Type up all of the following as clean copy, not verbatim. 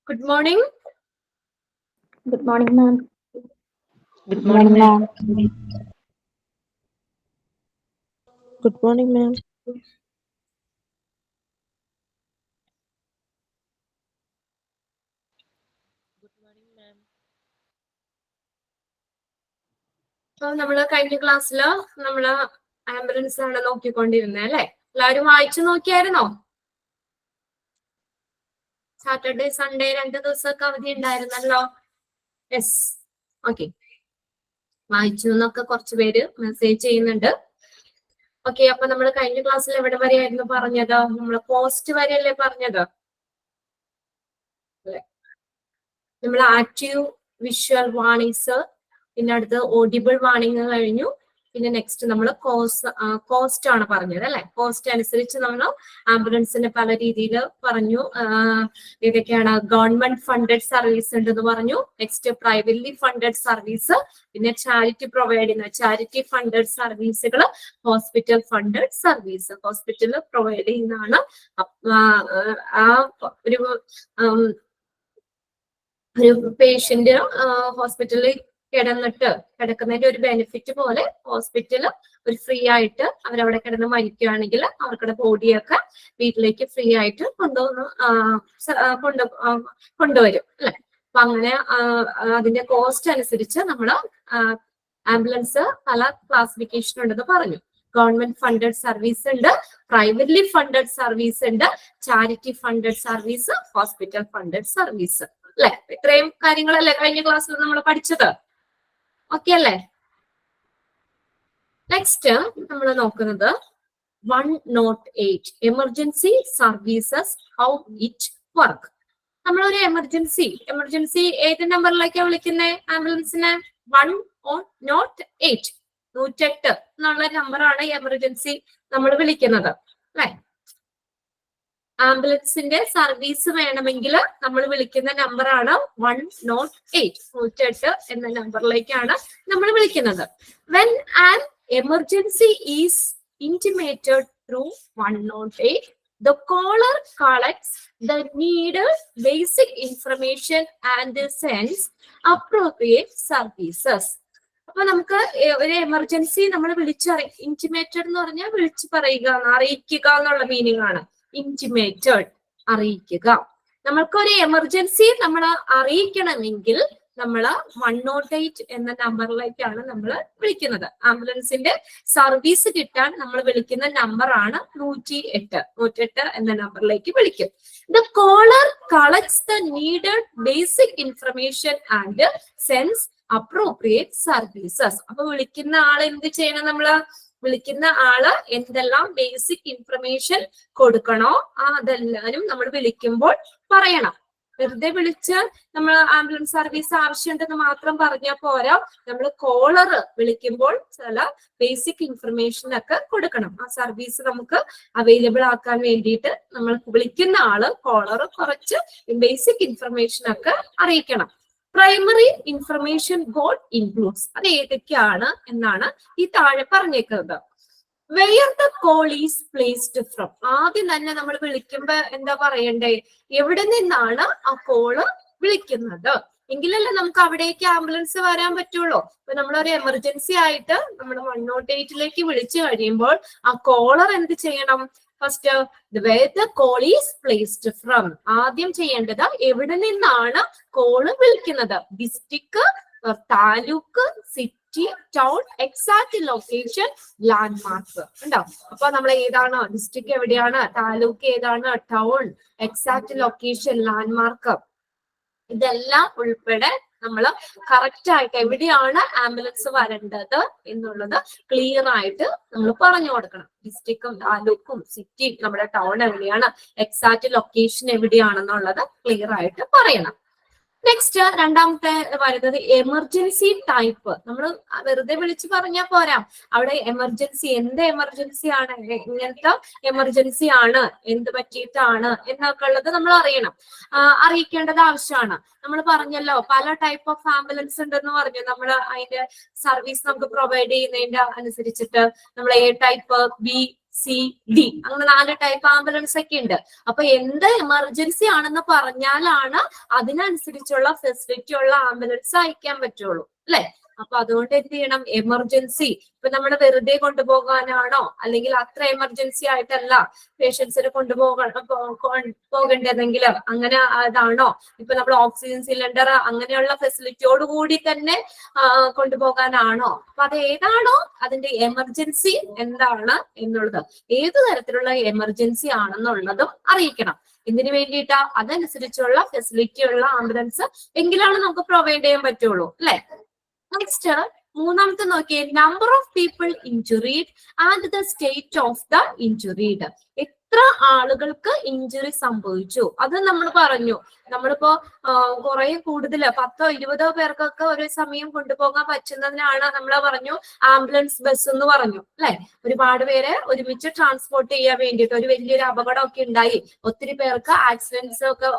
Good morning. Good morning, ma'am. Good morning, ma'am. Good morning, ma'am. നമ്മള് കഴിഞ്ഞ ക്ലാസ്സില് നമ്മള് ആംബുലൻസ് ആണ് നോക്കിക്കൊണ്ടിരുന്നത് അല്ലെ? എല്ലാവരും വായിച്ചു നോക്കിയായിരുന്നോ? സാറ്റർഡേ സൺഡേ 2 ദിവസമൊക്കെ അവധി ഉണ്ടായിരുന്നല്ലോ. Yes, okay. വായിച്ചു എന്നൊക്കെ കുറച്ച് പേര് മെസ്സേജ് ചെയ്യുന്നുണ്ട്. ഓക്കെ, അപ്പൊ നമ്മൾ കഴിഞ്ഞ ക്ലാസ്സിൽ എവിടെ വരെയായിരുന്നു പറഞ്ഞത്? നമ്മള് പോസ്റ്റ് വരെയല്ലേ പറഞ്ഞത്? നമ്മൾ ആക്റ്റീവ് വിഷ്വൽ വാർണിങ്സ്, പിന്നെ അടുത്ത് ഓഡിബിൾ വാർണിംഗ് കഴിഞ്ഞു. പിന്നെ നെക്സ്റ്റ് നമ്മൾ കോസ്റ്റ് ആണ് പറഞ്ഞത് അല്ലെ? കോസ്റ്റ് അനുസരിച്ച് നമ്മൾ ആംബുലൻസിന് പല രീതിയിൽ പറഞ്ഞു. ഏതൊക്കെയാണ്? ഗവൺമെന്റ് ഫണ്ടഡ് സർവീസ് ഉണ്ടെന്ന് പറഞ്ഞു. നെക്സ്റ്റ് പ്രൈവറ്റ്ലി ഫണ്ടഡ് സർവീസ്, പിന്നെ ചാരിറ്റി പ്രൊവൈഡ് ചെയ്യുന്ന ചാരിറ്റി ഫണ്ടഡ് സർവീസുകൾ, hospital funded service. Hospital provide ചെയ്യുന്നതാണ് ആ ഒരു പേഷ്യന്റ് ഹോസ്പിറ്റലിൽ കിടക്കുന്നതിന്റെ ഒരു ബെനിഫിറ്റ് പോലെ ഹോസ്പിറ്റൽ ഒരു ഫ്രീ ആയിട്ട് അവരവിടെ കിടന്ന് മരിക്കുകയാണെങ്കിൽ അവർക്കുടെ ബോഡിയൊക്കെ വീട്ടിലേക്ക് ഫ്രീ ആയിട്ട് കൊണ്ടുവരും അല്ലെ? അപ്പൊ അങ്ങനെ അതിന്റെ കോസ്റ്റ് അനുസരിച്ച് നമ്മള് ആംബുലൻസ് പല ക്ലാസിഫിക്കേഷൻ ഉണ്ടെന്ന് പറഞ്ഞു. ഗവൺമെന്റ് ഫണ്ടഡ് സർവീസ് ഉണ്ട്, പ്രൈവറ്റ്ലി ഫണ്ടഡ് സർവീസ് ഉണ്ട്, charity funded service, hospital funded service അല്ലെ? ഇത്രയും കാര്യങ്ങളല്ലേ കഴിഞ്ഞ ക്ലാസ്സിൽ നമ്മൾ പഠിച്ചത്? ഓക്കെ അല്ലേ? നെക്സ്റ്റ് നമ്മൾ നോക്കുന്നത് 108 emergency services, how it work. നമ്മളൊരു എമർജൻസി ഏത് നമ്പറിലേക്കാണ് വിളിക്കുന്നത്? ആംബുലൻസിനെ 108 എന്നുള്ള നമ്പറാണ് എമർജൻസി നമ്മൾ വിളിക്കുന്നത് അല്ലെ? ആംബുലൻസിന്റെ സർവീസ് വേണമെങ്കിൽ നമ്മൾ വിളിക്കുന്ന നമ്പറാണ് 108. 108 എന്ന നമ്പറിലേക്കാണ് നമ്മൾ വിളിക്കുന്നത്. When an emergency is intimated through 108, the caller collects the needed basic information and sends appropriate services. അപ്പൊ നമുക്ക് ഒരു എമർജൻസി നമ്മൾ ഇന്റിമേറ്റഡ് എന്ന് പറഞ്ഞാൽ വിളിച്ചു പറയുക, അറിയിക്കുക എന്നുള്ള മീനിങ് ആണ്. ഇന്റിമേറ്റഡ് അറിയിക്കുക. നമ്മൾക്കൊരു എമർജൻസി നമ്മൾ അറിയിക്കണമെങ്കിൽ നമ്മൾ 108 എന്ന നമ്പറിലേക്കാണ് നമ്മൾ വിളിക്കുന്നത്. ആംബുലൻസിന്റെ സർവീസ് കിട്ടാൻ നമ്മൾ വിളിക്കുന്ന നമ്പറാണ് 108 എന്ന നമ്പറിലേക്ക് വിളിക്കും. The caller collects the needed basic information and sends appropriate services. അപ്പൊ വിളിക്കുന്ന ആള് എന്ത് ചെയ്യണം? നമ്മള് വിളിക്കുന്ന ആള് എന്തെല്ലാം ബേസിക് ഇൻഫർമേഷൻ കൊടുക്കണോ അതെല്ലാരും നമ്മൾ വിളിക്കുമ്പോൾ പറയണം. വെറുതെ വിളിച്ച് നമ്മൾ ആംബുലൻസ് സർവീസ് ആവശ്യമുണ്ടെന്ന് മാത്രം പറഞ്ഞാൽ പോരാ. നമ്മൾ കോളർ വിളിക്കുമ്പോൾ ചില ബേസിക് ഇൻഫർമേഷൻ ഒക്കെ കൊടുക്കണം. ആ സർവീസ് നമുക്ക് അവൈലബിൾ ആക്കാൻ വേണ്ടിയിട്ട് നമ്മൾ വിളിക്കുന്ന ആള് കോളർ കുറച്ച് ബേസിക് ഇൻഫർമേഷൻ ഒക്കെ അറിയിക്കണം. Primary information goal includes. അത് ഏതൊക്കെയാണ് എന്നാണ് ഈ താഴെ പറഞ്ഞേക്കുന്നത്. Where the call is placed from. ആദ്യം തന്നെ നമ്മൾ വിളിക്കുമ്പോ എന്താ പറയണ്ടേ? എവിടെ നിന്നാണ് ആ കോള് വിളിക്കുന്നത് എങ്കിലല്ലേ നമുക്ക് അവിടേക്ക് ആംബുലൻസ് വരാൻ പറ്റുള്ളൂ. ഇപ്പൊ നമ്മളൊരു എമർജൻസി ആയിട്ട് നമ്മൾ 108ലേക്ക് വിളിച്ചു കഴിയുമ്പോൾ ആ കോളർ എന്ത് ചെയ്യണം? First where the call is placed from. ആദ്യം ചെയ്യേണ്ടത് എവിടെ നിന്നാണ് കോള് വിളിക്കുന്നത്. District, taluk, city, town, exact location, landmark ഉണ്ടാവും. അപ്പൊ നമ്മൾ ഏതാണ് ഡിസ്ട്രിക്ട്, എവിടെയാണ് താലൂക്ക്, ഏതാണ് ടൗൺ, എക്സാക്ട് ലൊക്കേഷൻ, ലാൻഡ്മാർക്ക്, ഇതെല്ലാം ഉൾപ്പെടെ നമ്മൾ കറക്റ്റ് ആയിട്ട് എവിടെയാണ് ആംബുലൻസ് വരേണ്ടത് എന്നുള്ളത് ക്ലിയർ ആയിട്ട് നമ്മൾ പറഞ്ഞു കൊടുക്കണം. ഡിസ്ട്രിക്റ്റും താലൂക്കും സിറ്റിയും നമ്മുടെ ടൗൺ എവിടെയാണ്, എക്സാക്ട് ലൊക്കേഷൻ എവിടെയാണെന്നുള്ളത് ക്ലിയർ ആയിട്ട് പറയണം. നെക്സ്റ്റ് രണ്ടാമത്തെ വരുന്നത് എമർജൻസി ടൈപ്പ്. നമ്മൾ വെറുതെ വിളിച്ച് പറഞ്ഞാൽ പോരാ. അവിടെ എമർജൻസി എന്ത് എമർജൻസി ആണ്, ഇങ്ങനത്തെ എമർജൻസി ആണ്, എന്ത് പറ്റിയിട്ടാണ് എന്നൊക്കെ ഉള്ളത് നമ്മൾ അറിയിക്കേണ്ടത് ആവശ്യമാണ്. നമ്മൾ പറഞ്ഞല്ലോ പല ടൈപ്പ് ഓഫ് ആംബുലൻസ് ഉണ്ടെന്ന് പറഞ്ഞു. നമ്മൾ അതിന്റെ സർവീസ് നമുക്ക് പ്രൊവൈഡ് ചെയ്യുന്നതിന്റെ അനുസരിച്ചിട്ട് നമ്മൾ A type, B, C D അങ്ങനെ 4 ടൈപ്പ് ആംബുലൻസ് ഒക്കെ ഉണ്ട്. അപ്പൊ എന്ത് എമർജൻസി ആണെന്ന് പറഞ്ഞാലാണ് അതിനനുസരിച്ചുള്ള ഫെസിലിറ്റി ഉള്ള ആംബുലൻസ് അയക്കാൻ പറ്റുള്ളൂ അല്ലെ. അപ്പൊ അതുകൊണ്ട് എന്ത് ചെയ്യണം, എമർജൻസി ഇപ്പൊ നമ്മൾ വെറുതെ കൊണ്ടുപോകാനാണോ അല്ലെങ്കിൽ അത്ര എമർജൻസി ആയിട്ടല്ല പേഷ്യൻസിനെ പോകേണ്ടതെങ്കിലും അങ്ങനെ അതാണോ, ഇപ്പൊ നമ്മൾ ഓക്സിജൻ സിലിണ്ടർ അങ്ങനെയുള്ള ഫെസിലിറ്റിയോട് കൂടി തന്നെ കൊണ്ടുപോകാനാണോ, അപ്പൊ അത് ഏതാണോ അതിന്റെ എമർജൻസി എന്താണ് എന്നുള്ളത്, ഏതു തരത്തിലുള്ള എമർജൻസി ആണെന്നുള്ളതും അറിയിക്കണം. ഇതിനു വേണ്ടിയിട്ടാ അതനുസരിച്ചുള്ള ഫെസിലിറ്റി ഉള്ള ആംബുലൻസ് എങ്കിലാണ് നമുക്ക് പ്രൊവൈഡ് ചെയ്യാൻ പറ്റുള്ളൂ അല്ലെ. നെക്സ്റ്റ് മൂന്നാമത്തെ നോക്കിയേ, number of people injured and the state of the injured. എത്ര ആളുകൾക്ക് ഇഞ്ചുറി സംഭവിച്ചു അത് നമ്മൾ പറഞ്ഞു. നമ്മളിപ്പോ കുറെ കൂടുതൽ 10ഓ 20ഓ പേർക്കൊക്കെ ഒരു സമയം കൊണ്ടുപോകാൻ പറ്റുന്നതിനാണ് നമ്മൾ പറഞ്ഞു ആംബുലൻസ് ബസ് എന്ന് പറഞ്ഞു അല്ലെ. ഒരുപാട് പേരെ ഒരുമിച്ച് ട്രാൻസ്പോർട്ട് ചെയ്യാൻ വേണ്ടിയിട്ട് ഒരു വലിയൊരു അപകടം ഒക്കെ ഉണ്ടായി ഒത്തിരി പേർക്ക് ആക്സിഡന്റ്സ് ഒക്കെ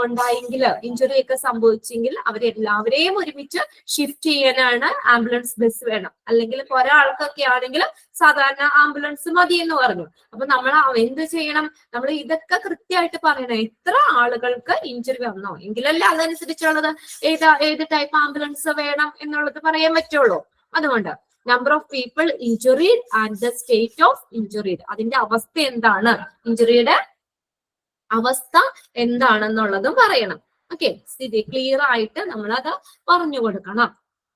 ഉണ്ടായെങ്കിൽ ഇഞ്ചുറി ഒക്കെ സംഭവിച്ചെങ്കിൽ അവരെല്ലാവരെയും ഒരുമിച്ച് ഷിഫ്റ്റ് ചെയ്യാനാണ് ആംബുലൻസ് ബസ് വേണം. അല്ലെങ്കിൽ ഒരാൾക്കൊക്കെ ആണെങ്കിൽ സാധാരണ ആംബുലൻസ് മതി എന്ന് പറഞ്ഞു. അപ്പൊ നമ്മൾ എന്ത് ചെയ്യണം, നമ്മൾ ഇതൊക്കെ കൃത്യമായിട്ട് പറയണം. എത്ര ആളുകൾക്ക് ഇഞ്ചുറി വന്നോ എങ്കിലല്ലേ അതനുസരിച്ചുള്ളത് ഏത് ടൈപ്പ് ആംബുലൻസ് വേണം എന്നുള്ളത് പറയാൻ പറ്റുള്ളൂ. അതുകൊണ്ട് number of people injured and the state of injured, അതിന്റെ അവസ്ഥ എന്താണ്, ഇഞ്ചുറിയുടെ അവസ്ഥ എന്താണെന്നുള്ളതും പറയണം. ഓക്കെ, സ്ഥിതി ക്ലിയർ ആയിട്ട് നമ്മളത് പറഞ്ഞു കൊടുക്കണം.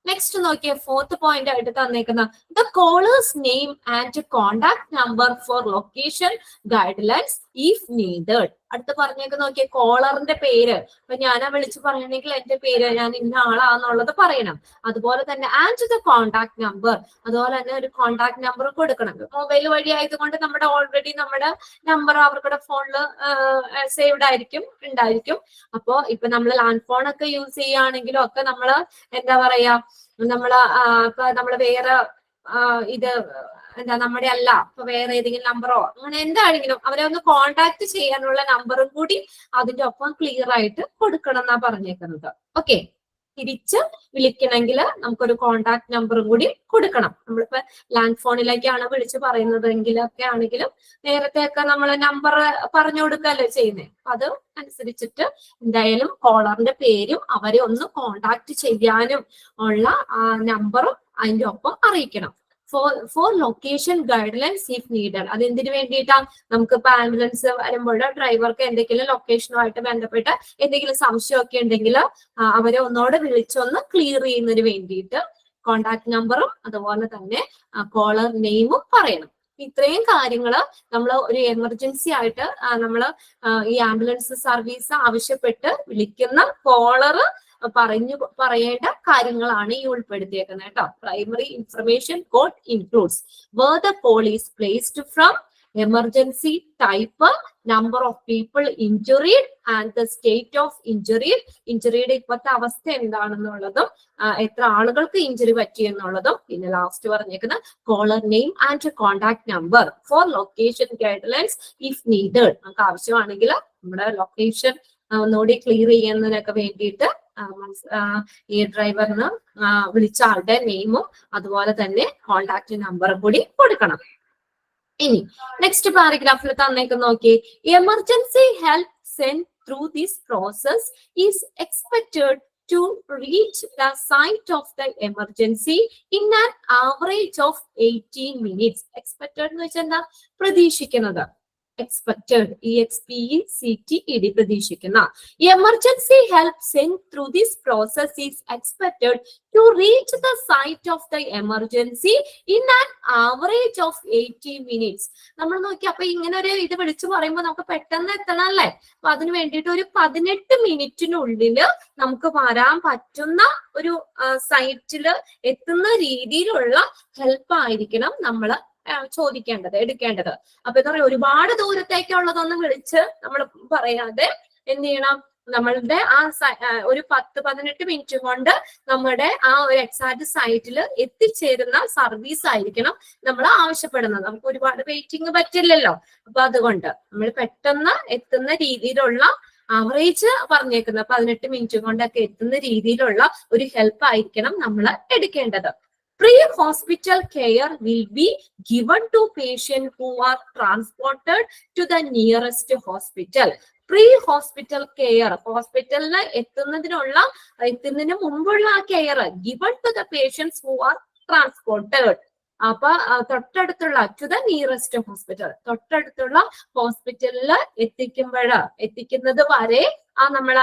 നെക്സ്റ്റ് നോക്കിയ ഫോർത്ത് പോയിന്റ് ആയിട്ട് തന്നേക്കുന്ന the caller's name and contact number for location guidelines if needed. അടുത്ത് പറഞ്ഞേക്ക് നോക്കിയ കോളറിന്റെ പേര്. ഇപ്പൊ ഞാനാ വിളിച്ചു പറയണമെങ്കിൽ എന്റെ പേര് ഞാൻ ഇന്ന ആളാന്നുള്ളത് പറയണം. അതുപോലെ തന്നെ ആൻഡ് ദ കോണ്ടാക്ട് നമ്പർ, അതുപോലെ തന്നെ ഒരു കോണ്ടാക്ട് നമ്പർ കൊടുക്കണം. മൊബൈൽ വഴി ആയതുകൊണ്ട് നമ്മുടെ ഓൾറെഡി നമ്മുടെ നമ്പർ അവരുടെ ഫോണിൽ സേവ്ഡ് ഉണ്ടായിരിക്കും. അപ്പോ ഇപ്പൊ നമ്മൾ ലാൻഡ് ഫോൺ ഒക്കെ യൂസ് ചെയ്യുകയാണെങ്കിലും ഒക്കെ നമ്മള് എന്താ പറയാ, നമ്മള് വേറെ ഇത് എന്താ നമ്മുടെ അല്ല ഇപ്പൊ വേറെ ഏതെങ്കിലും നമ്പറോ അങ്ങനെ എന്താണെങ്കിലും അവരെ ഒന്ന് കോണ്ടാക്ട് ചെയ്യാനുള്ള നമ്പറും കൂടി അതിന്റെ ഒപ്പം ക്ലിയർ ആയിട്ട് കൊടുക്കണം എന്നാ പറഞ്ഞേക്കുന്നത്. ഓക്കെ, തിരിച്ച് വിളിക്കണമെങ്കിൽ നമുക്കൊരു കോണ്ടാക്ട് നമ്പറും കൂടി കൊടുക്കണം. നമ്മളിപ്പോ ലാൻഡ് ഫോണിലേക്കാണ് വിളിച്ച് പറയുന്നതെങ്കിലൊക്കെ ആണെങ്കിലും നേരത്തെ ഒക്കെ നമ്മൾ നമ്പർ പറഞ്ഞു കൊടുക്കല്ലേ ചെയ്യുന്നത്. അത് അനുസരിച്ചിട്ട് എന്തായാലും കോളറിന്റെ പേരും അവരെ ഒന്ന് കോണ്ടാക്ട് ചെയ്യാനും ഉള്ള നമ്പറും അതിന്റെ ഒപ്പം അറിയിക്കണം. For location guidelines if needed, അത് എന്തിനു വേണ്ടിയിട്ടാ, നമുക്ക് ഇപ്പൊ ആംബുലൻസ് വരുമ്പോൾ ഡ്രൈവർക്ക് എന്തെങ്കിലും ലൊക്കേഷനുമായിട്ട് ബന്ധപ്പെട്ട് എന്തെങ്കിലും സംശയമൊക്കെ ഉണ്ടെങ്കിൽ അവരെ ഒന്നോടെ വിളിച്ചൊന്ന് ക്ലിയർ ചെയ്യുന്നതിന് വേണ്ടിയിട്ട് കോണ്ടാക്ട് നമ്പറും അതുപോലെ തന്നെ കോളർ നെയിമും പറയണം. ഇത്രയും കാര്യങ്ങള് നമ്മൾ ഒരു എമർജൻസി ആയിട്ട് നമ്മള് ഈ ആംബുലൻസ് സർവീസ് ആവശ്യപ്പെട്ട് വിളിക്കുന്ന കോളർ പറയേണ്ട കാര്യങ്ങളാണ് ഈ ഉൾപ്പെടുത്തിയേക്കുന്നത് കേട്ടോ. Primary information code includes where the call is placed from, emergency type, number of people injured and the state of injured, ഇഞ്ചുറിയുടെ ഇപ്പോഴത്തെ അവസ്ഥ എന്താണെന്നുള്ളതും എത്ര ആളുകൾക്ക് ഇഞ്ചുറി പറ്റി എന്നുള്ളതും, പിന്നെ ലാസ്റ്റ് പറഞ്ഞേക്കുന്ന caller name and contact number for location guidelines if needed. നമുക്ക് ആവശ്യമാണെങ്കിൽ നമ്മുടെ ലൊക്കേഷൻ ഒന്നുകൂടി ക്ലിയർ ചെയ്യുന്നതിനൊക്കെ വേണ്ടിയിട്ട് ഈ ഡ്രൈവറിന് വിളിച്ച ആളുടെ നെയിമും അതുപോലെ തന്നെ കോണ്ടാക്ട് നമ്പറും കൂടി കൊടുക്കണം. ഇനി നെക്സ്റ്റ് പാരഗ്രാഫിൽ തന്നേക്ക് നോക്കി, emergency help send through this process is expected to reach the site of the emergency in an average of 18 minutes. Expected എന്ന് വെച്ചാൽ എന്താ, പ്രതീക്ഷിക്കുന്നത്. expected, EXPECTED, പ്രതീക്ഷിക്കുന്ന. Emergency help sent through this process is expected to reach the site of the emergency in an average of 80 minutes. നമ്മൾ നോക്കി അപ്പൊ ഇങ്ങനെ ഒരു ഇത് വിളിച്ചു പറയുമ്പോൾ നമുക്ക് പെട്ടെന്ന് എത്തണം അല്ലേ. അപ്പൊ അതിന് വേണ്ടിയിട്ട് ഒരു 18 മിനിറ്റിനുള്ളിൽ നമുക്ക് വരാൻ പറ്റുന്ന ഒരു സൈറ്റിൽ എത്തുന്ന രീതിയിലുള്ള ഹെൽപ്പ് ആയിരിക്കണം നമ്മൾ ചോദിക്കേണ്ടത്, എടുക്കേണ്ടത്. അപ്പൊ എന്താ പറയുക, ഒരുപാട് ദൂരത്തേക്കുള്ളതൊന്നും വിളിച്ച് നമ്മൾ പറയാതെ എന്ത് ചെയ്യണം, നമ്മളുടെ ആ ഒരു 10-18 മിനിറ്റ് കൊണ്ട് നമ്മുടെ ആ ഒരു എക്സാക്ട് സൈറ്റിൽ എത്തിച്ചേരുന്ന സർവീസ് ആയിരിക്കണം നമ്മൾ ആവശ്യപ്പെടുന്നത്. നമുക്ക് ഒരുപാട് വെയിറ്റിംഗ് പറ്റില്ലല്ലോ. അപ്പൊ അതുകൊണ്ട് നമ്മൾ പെട്ടെന്ന് എത്തുന്ന രീതിയിലുള്ള ആവറേജ് പറഞ്ഞേക്കുന്ന 18 മിനിറ്റ് കൊണ്ടൊക്കെ എത്തുന്ന രീതിയിലുള്ള ഒരു ഹെൽപ്പ് ആയിരിക്കണം നമ്മൾ എടുക്കേണ്ടത്. Pre-hospital care will be given to patients who are transported to the nearest hospital. Pre-hospital care, ഹോസ്പിറ്റലിൽ എത്തുന്നതിന് മുമ്പുള്ള care given to the patients who are transported. അപ്പൊ തൊട്ടടുത്തുള്ള ടു ദ നിയറസ്റ്റ് ഹോസ്പിറ്റൽ, തൊട്ടടുത്തുള്ള ഹോസ്പിറ്റലിൽ എത്തിക്കുന്നത് വരെ നമ്മൾ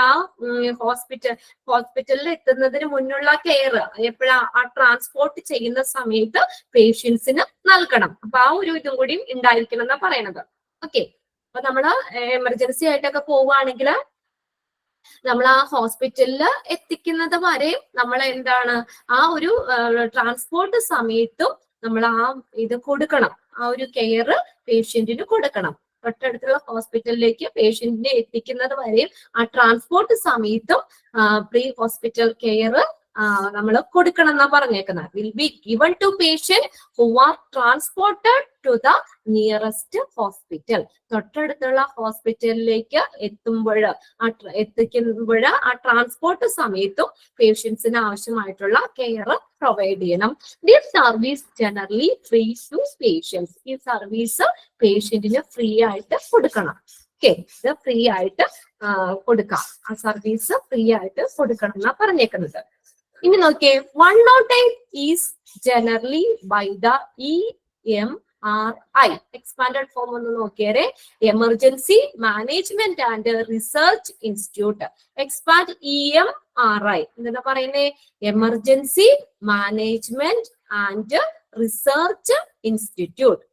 ഹോസ്പിറ്റലിൽ എത്തുന്നതിന് മുന്നുള്ള കെയർ എപ്പോഴാ ട്രാൻസ്പോർട്ട് ചെയ്യുന്ന സമയത്ത് പേഷ്യൻസിന് നൽകണം. അപ്പൊ ഒരു ഇതും കൂടി ഉണ്ടായിരിക്കണം എന്നാ പറയണത്. ഓക്കെ, അപ്പൊ നമ്മള് എമർജൻസി ആയിട്ടൊക്കെ പോവുകയാണെങ്കിൽ നമ്മൾ ഹോസ്പിറ്റലിൽ എത്തിക്കുന്നത് വരെ നമ്മൾ എന്താണ് ഒരു ട്രാൻസ്പോർട്ട് സമയത്തും നമ്മൾ ഇത് കൊടുക്കണം, ഒരു കെയർ പേഷ്യന്റിന് കൊടുക്കണം. തൊട്ടടുത്തുള്ള ഹോസ്പിറ്റലിലേക്ക് പേഷ്യന്റിനെ എത്തിക്കുന്നത് വരെയും ട്രാൻസ്പോർട്ട് സമയത്തും പ്രീ ഹോസ്പിറ്റൽ കെയർ നമ്മൾ കൊടുക്കണം എന്നാ പറഞ്ഞേക്കുന്നത്. Will be given to patient who are transported to the nearest hospital. തൊട്ടടുത്തുള്ള ഹോസ്പിറ്റലിലേക്ക് എത്തിക്കുമ്പോൾ ട്രാൻസ്പോർട്ട് സമയത്തും പേഷ്യൻസിന് ആവശ്യമായിട്ടുള്ള കെയർ പ്രൊവൈഡ് ചെയ്യണം. This service generally free to patients. ഈ സർവീസ് പേഷ്യന്റിന് ഫ്രീ ആയിട്ട് കൊടുക്കണം. ഓക്കെ, ഇത് ഫ്രീ ആയിട്ട് കൊടുക്കാം. ആ സർവീസ് ഫ്രീ ആയിട്ട് കൊടുക്കണം എന്നാ പറഞ്ഞേക്കുന്നത്. ഇനി നോക്കിയേ, 108 is generally by the EMRI. Expanded form ഒന്ന് നോക്കിയേരെ, emergency management and research institute. Expand EMRI എന്താ പറയുന്നേ? Emergency management and research institute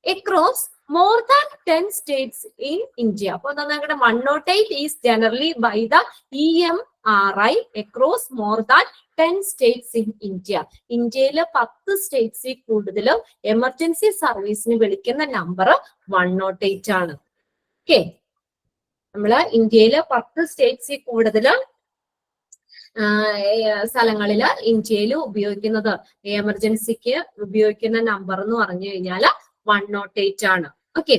across more than 10 states in India. അപ്പൊ നമ്മുടെ 108 is generally by the EMRI across more than 10 states in India. ഇന്ത്യയില് 10 സ്റ്റേറ്റ്സിൽ കൂടുതൽ emergency സർവീസിന് വിളിക്കുന്ന നമ്പർ 108 ആണ്. Okay, നമ്മള് ഇന്ത്യയില് 10 സ്റ്റേറ്റ്സിൽ കൂടുതൽ സ്ഥലങ്ങളില് ഇന്ത്യയിൽ ഉപയോഗിക്കുന്നത് എമർജൻസിക്ക് ഉപയോഗിക്കുന്ന നമ്പർ എന്ന് പറഞ്ഞു കഴിഞ്ഞാൽ 108 ആണ്. Okay,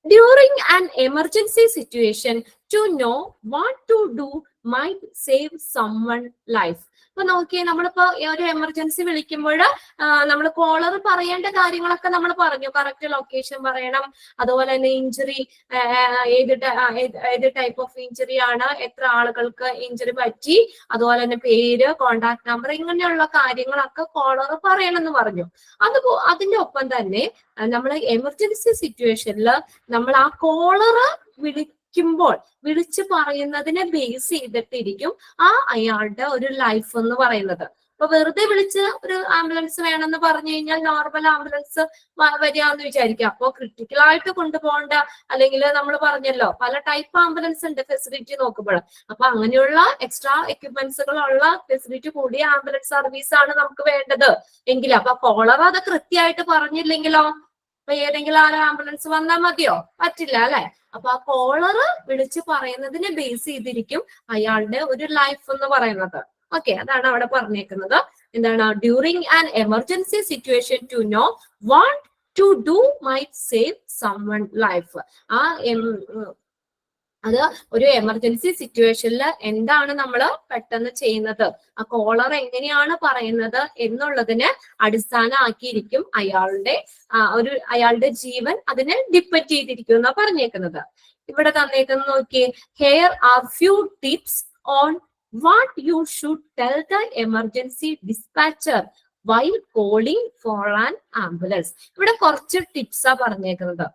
during an emergency situation, to know what to do might save someone life. അപ്പൊ നോക്കിയേ, നമ്മളിപ്പോ ഒരു എമർജൻസി വിളിക്കുമ്പോൾ നമ്മൾ കോളർ പറയേണ്ട കാര്യങ്ങളൊക്കെ നമ്മൾ പറഞ്ഞു. കറക്റ്റ് ലൊക്കേഷൻ പറയണം, അതുപോലെ തന്നെ ഇഞ്ചുറി ഏത് ടൈപ്പ് ഓഫ് ഇഞ്ചുറി ആണ്, എത്ര ആളുകൾക്ക് ഇഞ്ചുറി പറ്റി, അതുപോലെ തന്നെ പേര്, കോണ്ടാക്ട് നമ്പർ, ഇങ്ങനെയുള്ള കാര്യങ്ങളൊക്കെ കോളർ പറയണമെന്ന് പറഞ്ഞു. അതിന്റെ ഒപ്പം തന്നെ നമ്മൾ എമർജൻസി സിറ്റുവേഷനിൽ നമ്മൾ ആ കോളർ വിളിച്ചു പറയുന്നതിനെ ബേസ് ചെയ്തിട്ടിരിക്കും അയാളുടെ ഒരു ലൈഫ് എന്ന് പറയുന്നത്. അപ്പൊ വെറുതെ വിളിച്ച് ഒരു ആംബുലൻസ് വേണമെന്ന് പറഞ്ഞു കഴിഞ്ഞാൽ നോർമൽ ആംബുലൻസ് വരികയെന്ന് വിചാരിക്കുക. അപ്പൊ ക്രിട്ടിക്കൽ ആയിട്ട് കൊണ്ടുപോകേണ്ട, അല്ലെങ്കിൽ നമ്മൾ പറഞ്ഞല്ലോ പല ടൈപ്പ് ആംബുലൻസ് ഉണ്ട് ഫെസിലിറ്റി നോക്കുമ്പോൾ. അപ്പൊ അങ്ങനെയുള്ള എക്സ്ട്രാ എക്യുപ്മെന്റ്സുകളുള്ള ഫെസിലിറ്റി കൂടിയ ആംബുലൻസ് സർവീസ് ആണ് നമുക്ക് വേണ്ടത് എങ്കിൽ, അപ്പൊ കോളർ അത് കൃത്യമായിട്ട് പറഞ്ഞില്ലെങ്കിലോ, അപ്പൊ ഏതെങ്കിലും ആംബുലൻസ് വന്നാൽ മതിയോ? പറ്റില്ല അല്ലെ? അപ്പൊ ആ കോളർ വിളിച്ച് പറയുന്നതിനെ ബേസ് ചെയ്തിരിക്കും അയാളുടെ ഒരു ലൈഫ് എന്ന് പറയുന്നത്. ഓക്കെ, അതാണ് അവിടെ പറഞ്ഞേക്കുന്നത്. എന്താണ്? During an emergency situation to know what to do might save someone life. അത് ഒരു എമർജൻസി സിറ്റുവേഷനിൽ എന്താണ് നമ്മൾ പെട്ടെന്ന് ചെയ്യുന്നത്, ആ കോളർ എങ്ങനെയാണ് പറയുന്നത് എന്നുള്ളതിനെ അടിസ്ഥാനമാക്കിയിരിക്കും അയാളുടെ ജീവൻ അതിനെ ഡിപ്പെൻഡ് ചെയ്തിരിക്കും എന്നാ പറഞ്ഞേക്കുന്നത്. ഇവിടെ തന്നേക്കുന്നത് നോക്കിയേ, here are few tips on what you should tell the emergency dispatcher while calling for an ambulance. ഇവിടെ കുറച്ച് ടിപ്സാ പറഞ്ഞേക്കുന്നത്.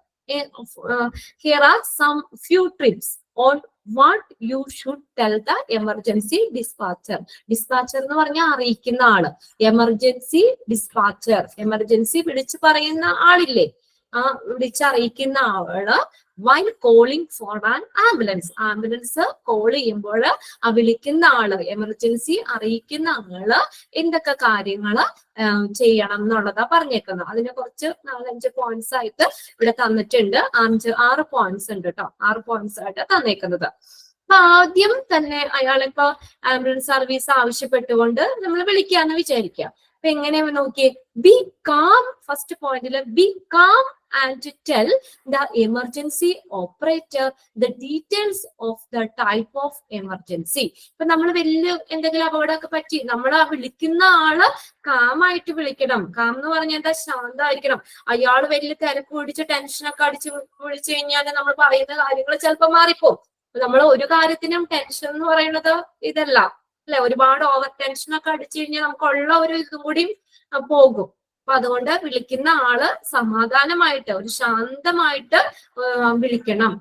Here are some few tips on what you should tell the emergency dispatcher. Dispatcher എന്ന് പറഞ്ഞാൽ അറിയിക്കുന്ന ആള്. Emergency dispatcher, emergency വിളിച്ചു പറയുന്ന ആളില്ലേ, വിളിച്ചറിയിക്കുന്ന ആള് while calling for an ambulance. Ambulance call ചെയ്യുമ്പോൾ ആ വിളിക്കുന്ന ആള്, എമർജൻസി അറിയിക്കുന്ന ആള് എന്തൊക്കെ കാര്യങ്ങള് ചെയ്യണം എന്നുള്ളതാ പറഞ്ഞേക്കുന്നത്. അതിനെ കുറച്ച് 4-5 പോയിന്റ്സ് ആയിട്ട് ഇവിടെ തന്നിട്ടുണ്ട്. 6 പോയിന്റ്സ് ഉണ്ട് കേട്ടോ, 6 പോയിന്റ്സ് ആയിട്ട് തന്നേക്കുന്നത്. അപ്പൊ ആദ്യം തന്നെ അയാളിപ്പോ ആംബുലൻസ് സർവീസ് ആവശ്യപ്പെട്ടുകൊണ്ട് നമ്മൾ വിളിക്കാന്ന് വിചാരിക്കാം. അപ്പൊ എങ്ങനെ നോക്കിയേ, ബി കാം. ഫസ്റ്റ് പോയിന്റില് be calm and tell the emergency operator the details of the type of emergency. ഇപ്പൊ നമ്മൾ വലിയ എന്തെങ്കിലും അപകടമൊക്കെ പറ്റി നമ്മൾ ആ വിളിക്കുന്ന ആള് കാമായിട്ട് വിളിക്കണം. കാം എന്ന് പറഞ്ഞാൽ എന്താ? ശാന്തമായിരിക്കണം. അയാൾ വലിയ തിരക്ക് പിടിച്ച് ടെൻഷനൊക്കെ അടിച്ച് വിളിച്ചു കഴിഞ്ഞാൽ നമ്മൾ പറയുന്ന കാര്യങ്ങൾ ചിലപ്പോൾ മാറിപ്പോകും. നമ്മൾ ഒരു കാര്യത്തിനും ടെൻഷൻ എന്ന് പറയുന്നത് ഇതല്ല അല്ലെ, ഒരുപാട് ഓവർ ടെൻഷനൊക്കെ അടിച്ചു കഴിഞ്ഞാൽ നമുക്കുള്ള ഒരു ഇതും കൂടി പോകും. അപ്പൊ അതുകൊണ്ട് വിളിക്കുന്ന ആള് സമാധാനമായിട്ട് ഒരു ശാന്തമായിട്ട് വിളിക്കണം.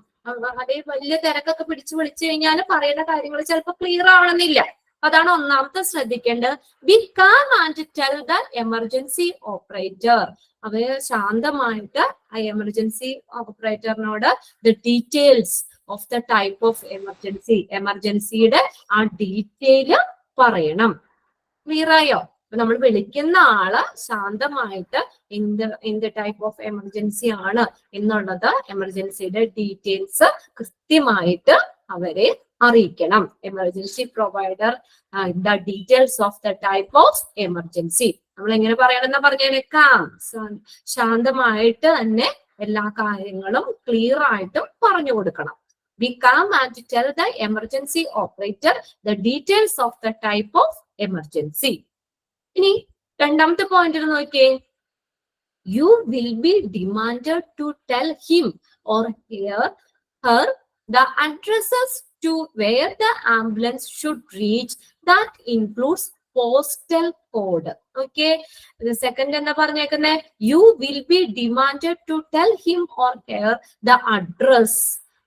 അതേ വലിയ തിരക്കൊക്കെ പിടിച്ചു വിളിച്ചു കഴിഞ്ഞാൽ പറയുന്ന കാര്യങ്ങൾ ചിലപ്പോൾ ക്ലിയർ ആവണമെന്നില്ല. അതാണ് ഒന്നാമത്തെ ശ്രദ്ധിക്കേണ്ടത്. Be calm and tell the emergency operator. അവര് ശാന്തമായിട്ട് ആ എമർജൻസി ഓപ്പറേറ്ററിനോട് the details of the type of emergency, എമർജൻസിയുടെ ആ ഡീറ്റെയില് പറയണം. ക്ലിയർ ആയോ? നമ്മൾ വിളിക്കുന്ന ആള് ശാന്തമായിട്ട് എന്ത് ടൈപ്പ് ഓഫ് എമർജൻസി ആണ് എന്നുള്ളത്, എമർജൻസിയുടെ ഡീറ്റെയിൽസ് കൃത്യമായിട്ട് അവരെ അറിയിക്കണം. Emergency provider the details of the type of emergency. നമ്മൾ എങ്ങനെ പറയണമെന്ന് പറഞ്ഞേക്കാം? ശാന്തമായിട്ട് തന്നെ എല്ലാ കാര്യങ്ങളും ക്ലിയർ ആയിട്ടും പറഞ്ഞു കൊടുക്കണം. We come and tell the emergency operator the details of the type of emergency. ഇനി രണ്ടാമത്തെ പോയിന്റിൽ നോക്കിയേ. You will be demanded to tell him or her the addresses to where the ambulance should reach. That includes postal code. Okay. The second എന്താ പറഞ്ഞേക്കുന്നേ? You will be demanded to tell him or her the address.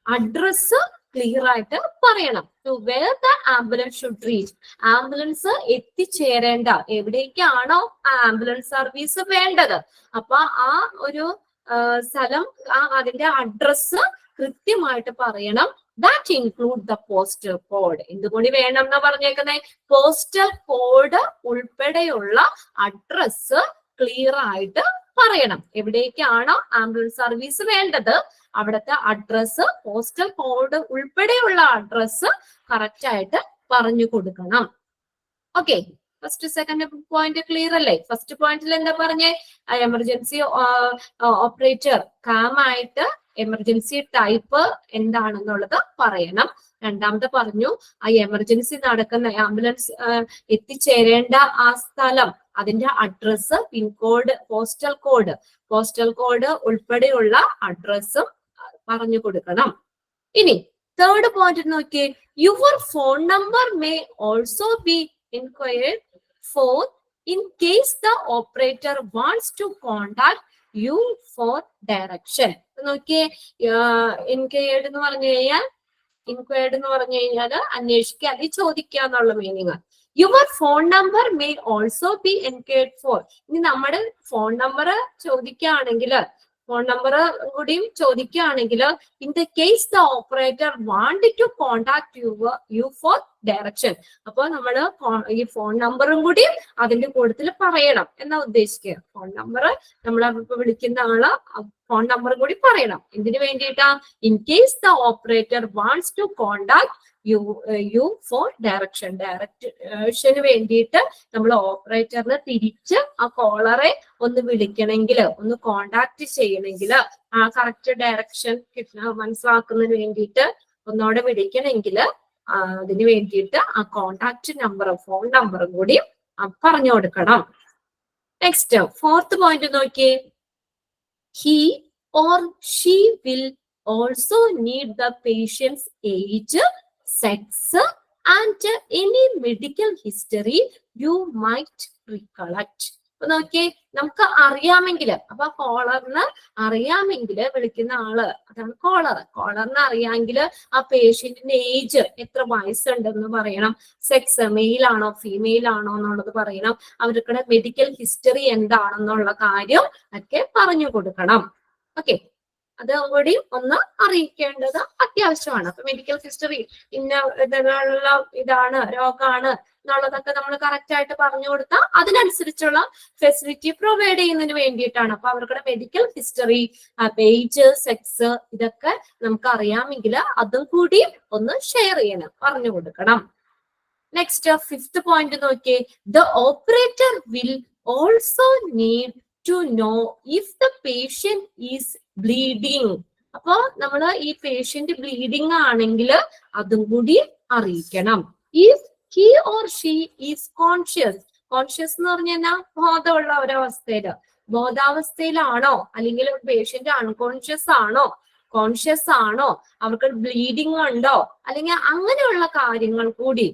Address clear ആയിട്ട് പറയണം. To where the ambulance should reach. Ambulance എത്തിച്ചേരേണ്ട എവിടേക്കാണോ ambulance service വേണ്ടത്, അപ്പൊ ആ ഒരു സ്ഥലം, അതിന്റെ അഡ്രസ് കൃത്യമായിട്ട് പറയണം. That include the postal code. എന്തുകൊണ്ട് വേണം എന്നാ പറഞ്ഞേക്കുന്നത്? പോസ്റ്റൽ കോഡ് ഉൾപ്പെടെയുള്ള അഡ്രസ് ക്ലിയർ ആയിട്ട് പറയണം. എവിടേക്കാണോ ആംബുലൻസ് സർവീസ് വേണ്ടത് അവിടുത്തെ അഡ്രസ്, പോസ്റ്റൽ കോഡ് ഉൾപ്പെടെയുള്ള അഡ്രസ് കറക്റ്റ് ആയിട്ട് പറഞ്ഞു കൊടുക്കണം. Okay, first second point clear അല്ലേ? ഫസ്റ്റ് പോയിന്റിൽ എന്താ പറഞ്ഞേ? എമർജൻസി ഓപ്പറേറ്റർ കാമായിട്ട് എമർജൻസി ടൈപ്പ് എന്താണെന്നുള്ളത് പറയണം. രണ്ടാമത്തെ പറഞ്ഞു ആ എമർജൻസി നടക്കുന്ന ആംബുലൻസ് എത്തിച്ചേരേണ്ട ആ സ്ഥലം, അതിന്റെ അഡ്രസ്, പിൻകോഡ്, പോസ്റ്റൽ കോഡ് ഉൾപ്പെടെയുള്ള അഡ്രസ്സും പറഞ്ഞു കൊടുക്കണം. ഇനി തേർഡ് പോയിന്റ് നോക്കിയേ. Your phone number may also be enquired for in case the operator wants to contact you for direction. നോക്കിയേ, എൻക്വയർഡ് എന്ന് പറഞ്ഞു കഴിഞ്ഞാൽ അന്വേഷിക്കുക അല്ലെങ്കിൽ ചോദിക്കുക എന്നുള്ള meaning. Your phone number may also be enquired for. ഇനി നമ്മുടെ ഫോൺ നമ്പർ ചോദിക്കുകയാണെങ്കിൽ, ഫോൺ നമ്പർ കൂടിയും ചോദിക്കുകയാണെങ്കിൽ, in the case the operator want to contact you for direction. അപ്പൊ നമ്മള് ഈ ഫോൺ നമ്പറും കൂടി അതിന്റെ കൂട്ടത്തിൽ പറയണം എന്നാ ഉദ്ദേശിക്കുക. ഫോൺ നമ്പർ നമ്മളിപ്പോ വിളിക്കുന്ന ആള് ഫോൺ നമ്പറും കൂടി പറയണം. എന്തിനു വേണ്ടിയിട്ടാ? In case the operator wants to contact you for ഡയറക്ഷന് വേണ്ടിയിട്ട് നമ്മൾ ഓപ്പറേറ്ററിന് തിരിച്ച് ആ കോളറെ ഒന്ന് വിളിക്കണമെങ്കിൽ, ഒന്ന് കോണ്ടാക്ട് ചെയ്യണമെങ്കിൽ, ആ കറക്റ്റ് ഡയറക്ഷൻ മനസ്സിലാക്കുന്നതിന് വേണ്ടിയിട്ട് ഒന്നോടെ വിളിക്കണമെങ്കിൽ അതിന് വേണ്ടിയിട്ട് ആ കോണ്ടാക്ട് നമ്പറും ഫോൺ നമ്പറും കൂടി പറഞ്ഞു കൊടുക്കണം. നെക്സ്റ്റ് ഫോർത്ത് പോയിന്റ് നോക്കിയേ. He or she will also need the patient's age, sex and any medical history you might recollect. നോക്കിയേ, നമുക്ക് അറിയാമെങ്കിൽ, അപ്പൊ കോളറിന് അറിയാമെങ്കിൽ വിളിക്കുന്ന ആള് അതാണ് കോളറിന് അറിയാമെങ്കിൽ ആ പേഷ്യന്റിന്റെ ഏജ്, എത്ര വയസ്സുണ്ടെന്ന് പറയണം, സെക്സ് മെയിൽ ആണോ ഫീമെയിൽ ആണോ എന്നുള്ളത് പറയണം, അവരുടെ മെഡിക്കൽ ഹിസ്റ്ററി എന്താണെന്നുള്ള കാര്യം ഒക്കെ പറഞ്ഞു കൊടുക്കണം. ഓക്കെ, അതും കൂടി ഒന്ന് അറിയിക്കേണ്ടത് അത്യാവശ്യമാണ്. അപ്പൊ മെഡിക്കൽ ഹിസ്റ്ററി ഇന്ന ഇതാണ് രോഗമാണ് എന്നുള്ളതൊക്കെ നമ്മൾ കറക്റ്റ് ആയിട്ട് പറഞ്ഞു കൊടുത്താൽ അതിനനുസരിച്ചുള്ള ഫെസിലിറ്റി പ്രൊവൈഡ് ചെയ്യുന്നതിന് വേണ്ടിയിട്ടാണ്. അപ്പൊ അവരുടെ മെഡിക്കൽ ഹിസ്റ്ററി, ഏജ്, സെക്സ് ഇതൊക്കെ നമുക്ക് അറിയാമെങ്കിൽ അതും കൂടി ഒന്ന് ഷെയർ ചെയ്യണം, പറഞ്ഞു കൊടുക്കണം. നെക്സ്റ്റ് ഫിഫ്ത്ത് പോയിന്റ് നോക്കിയേ. The operator will also need to know if the patient is bleeding. അപ്പൊ നമ്മൾ ഈ പേഷ്യന്റ് ബ്ലീഡിങ് ആണെങ്കിൽ അതും കൂടി അറിയിക്കണം. If he or she is conscious, conscious എന്ന് പറഞ്ഞാൽ ബോധമുള്ള ഒരവസ്ഥയില്, ബോധാവസ്ഥയിലാണോ അല്ലെങ്കിൽ പേഷ്യന്റ് അൺകോൺഷ്യസ് ആണോ, കോൺഷ്യസ് ആണോ, അവർക്ക് ബ്ലീഡിങ് ഉണ്ടോ, അല്ലെങ്കിൽ അങ്ങനെയുള്ള കാര്യങ്ങൾ കൂടി.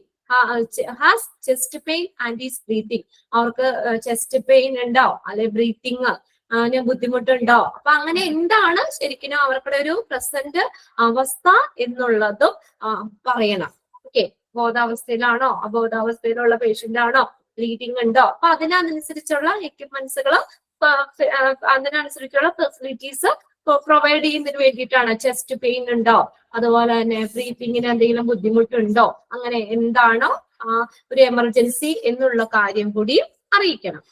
Has chest pain and is breathing, അവർക്ക് ചെസ്റ്റ് പെയിൻ ഉണ്ടോ അല്ലെ ബ്രീത്തിങ് അതിന് ബുദ്ധിമുട്ടുണ്ടോ, അപ്പൊ അങ്ങനെ എന്താണ് ശരിക്കും അവർക്കുടെ ഒരു പ്രസന്റ് അവസ്ഥ എന്നുള്ളതും പറയണം. ഓക്കെ, ബോധാവസ്ഥയിലാണോ അബോധാവസ്ഥയിലുള്ള പേഷ്യന്റ് ആണോ, ബ്ലീഡിങ് ഉണ്ടോ, അപ്പൊ അതിനനുസരിച്ചുള്ള എക്യുപ്മെന്റ്സുകൾ അതിനനുസരിച്ചുള്ള ഫെസിലിറ്റീസ് പ്രൊവൈഡ് ചെയ്യുന്നതിന് വേണ്ടിയിട്ടാണ്. ചെസ്റ്റ് പെയിൻ ഉണ്ടോ, അതുപോലെ തന്നെ ബ്രീത്തിങ്ങിന് എന്തെങ്കിലും ബുദ്ധിമുട്ടുണ്ടോ, അങ്ങനെ എന്താണോ ഒരു എമർജൻസി എന്നുള്ള കാര്യം കൂടി അറിയിക്കണം.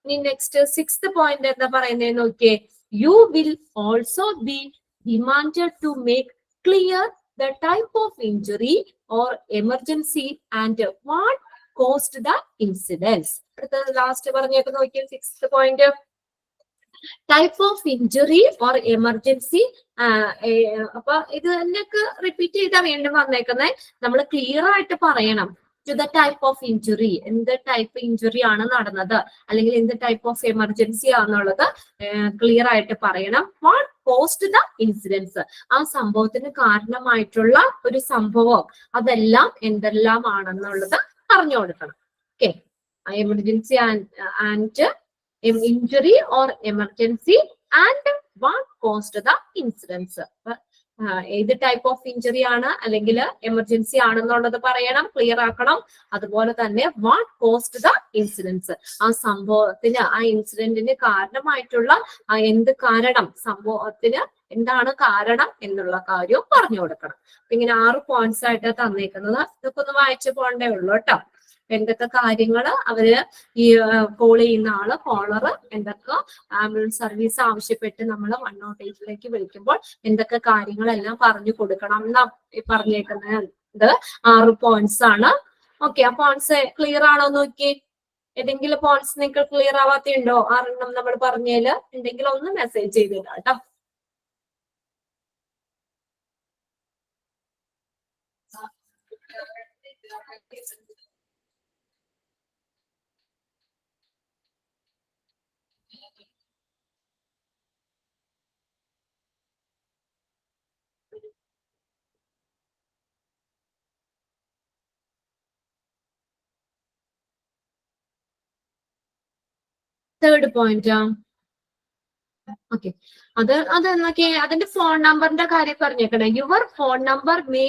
ഇനി നെക്സ്റ്റ് 6th പോയിന്റ് എന്താ പറയുന്നത് നോക്കിയേ. You will also be demanded to make clear the type of injury or emergency and what caused the incidence. അടുത്ത ലാസ്റ്റ് പറഞ്ഞേക്ക് നോക്കിയേ 6th point. Type of injury or emergency. അപ്പൊ ഇത് തന്നെയൊക്കെ റിപ്പീറ്റ് ചെയ്താ വീണ്ടും വന്നേക്കുന്നത്. നമ്മൾ ക്ലിയർ ആയിട്ട് പറയണം. To the type of injury, എന്ത് ടൈപ്പ് ഇഞ്ചുറി ആണ് നടന്നത്, അല്ലെങ്കിൽ എന്ത് ടൈപ്പ് ഓഫ് എമർജൻസി ആണെന്നുള്ളത് ക്ലിയർ ആയിട്ട് പറയണം. വാട്ട് കോസ്റ്റ് ദ ഇൻസിഡൻസ്, ആ സംഭവത്തിന് കാരണമായിട്ടുള്ള ഒരു സംഭവം അതെല്ലാം എന്തെല്ലാം ആണെന്നുള്ളത് പറഞ്ഞു കൊടുക്കണം. Okay, emergency and injury or emergency and what caused the incidents. ഏത് ടൈപ്പ് ഓഫ് ഇഞ്ചുറി ആണ് അല്ലെങ്കിൽ എമർജൻസി ആണെന്നുള്ളത് പറയണം, ക്ലിയർ ആക്കണം. അതുപോലെ തന്നെ വാട്ട് കോസ്റ്റ് ദ ഇൻസിഡൻസ്, ആ സംഭവത്തിന് ആ ഇൻസിഡന്റിന് കാരണമായിട്ടുള്ള എന്ത് കാരണം, സംഭവത്തിന് എന്താണ് കാരണം എന്നുള്ള കാര്യവും പറഞ്ഞു കൊടുക്കണം. ഇങ്ങനെ 6 പോയിന്റ്സ് ആയിട്ട് തന്നേക്കുന്നത്. ഇതൊക്കെ ഒന്ന് വായിച്ചു പോകണ്ടേ ഉള്ളൂ കേട്ടോ. എന്തൊക്കെ കാര്യങ്ങള് അവര് ഈ കോൾ ചെയ്യുന്ന ആള് കോളറ് എന്തൊക്കെ ആംബുലൻസ് സർവീസ് ആവശ്യപ്പെട്ട് നമ്മൾ 108 വിളിക്കുമ്പോൾ എന്തൊക്കെ കാര്യങ്ങളെല്ലാം പറഞ്ഞു കൊടുക്കണം എന്നാ പറഞ്ഞേക്കുന്നത്. 6 പോയിന്റ്സ് ആണ്. ഓക്കെ, ആ പോയിന്റ്സ് ക്ലിയർ ആണോ നോക്കി. ഏതെങ്കിലും പോയിന്റ്സ് നിങ്ങൾക്ക് ക്ലിയർ ആവാത്തുണ്ടോ? 6 നമ്മൾ പറഞ്ഞേല് എന്തെങ്കിലും ഒന്ന് മെസ്സേജ് ചെയ്തിടാം കേട്ടോ. Third point. ഓക്കെ, അതെന്നൊക്കെ അതിന്റെ ഫോൺ നമ്പറിന്റെ കാര്യം പറഞ്ഞേക്കണേ. Your phone number may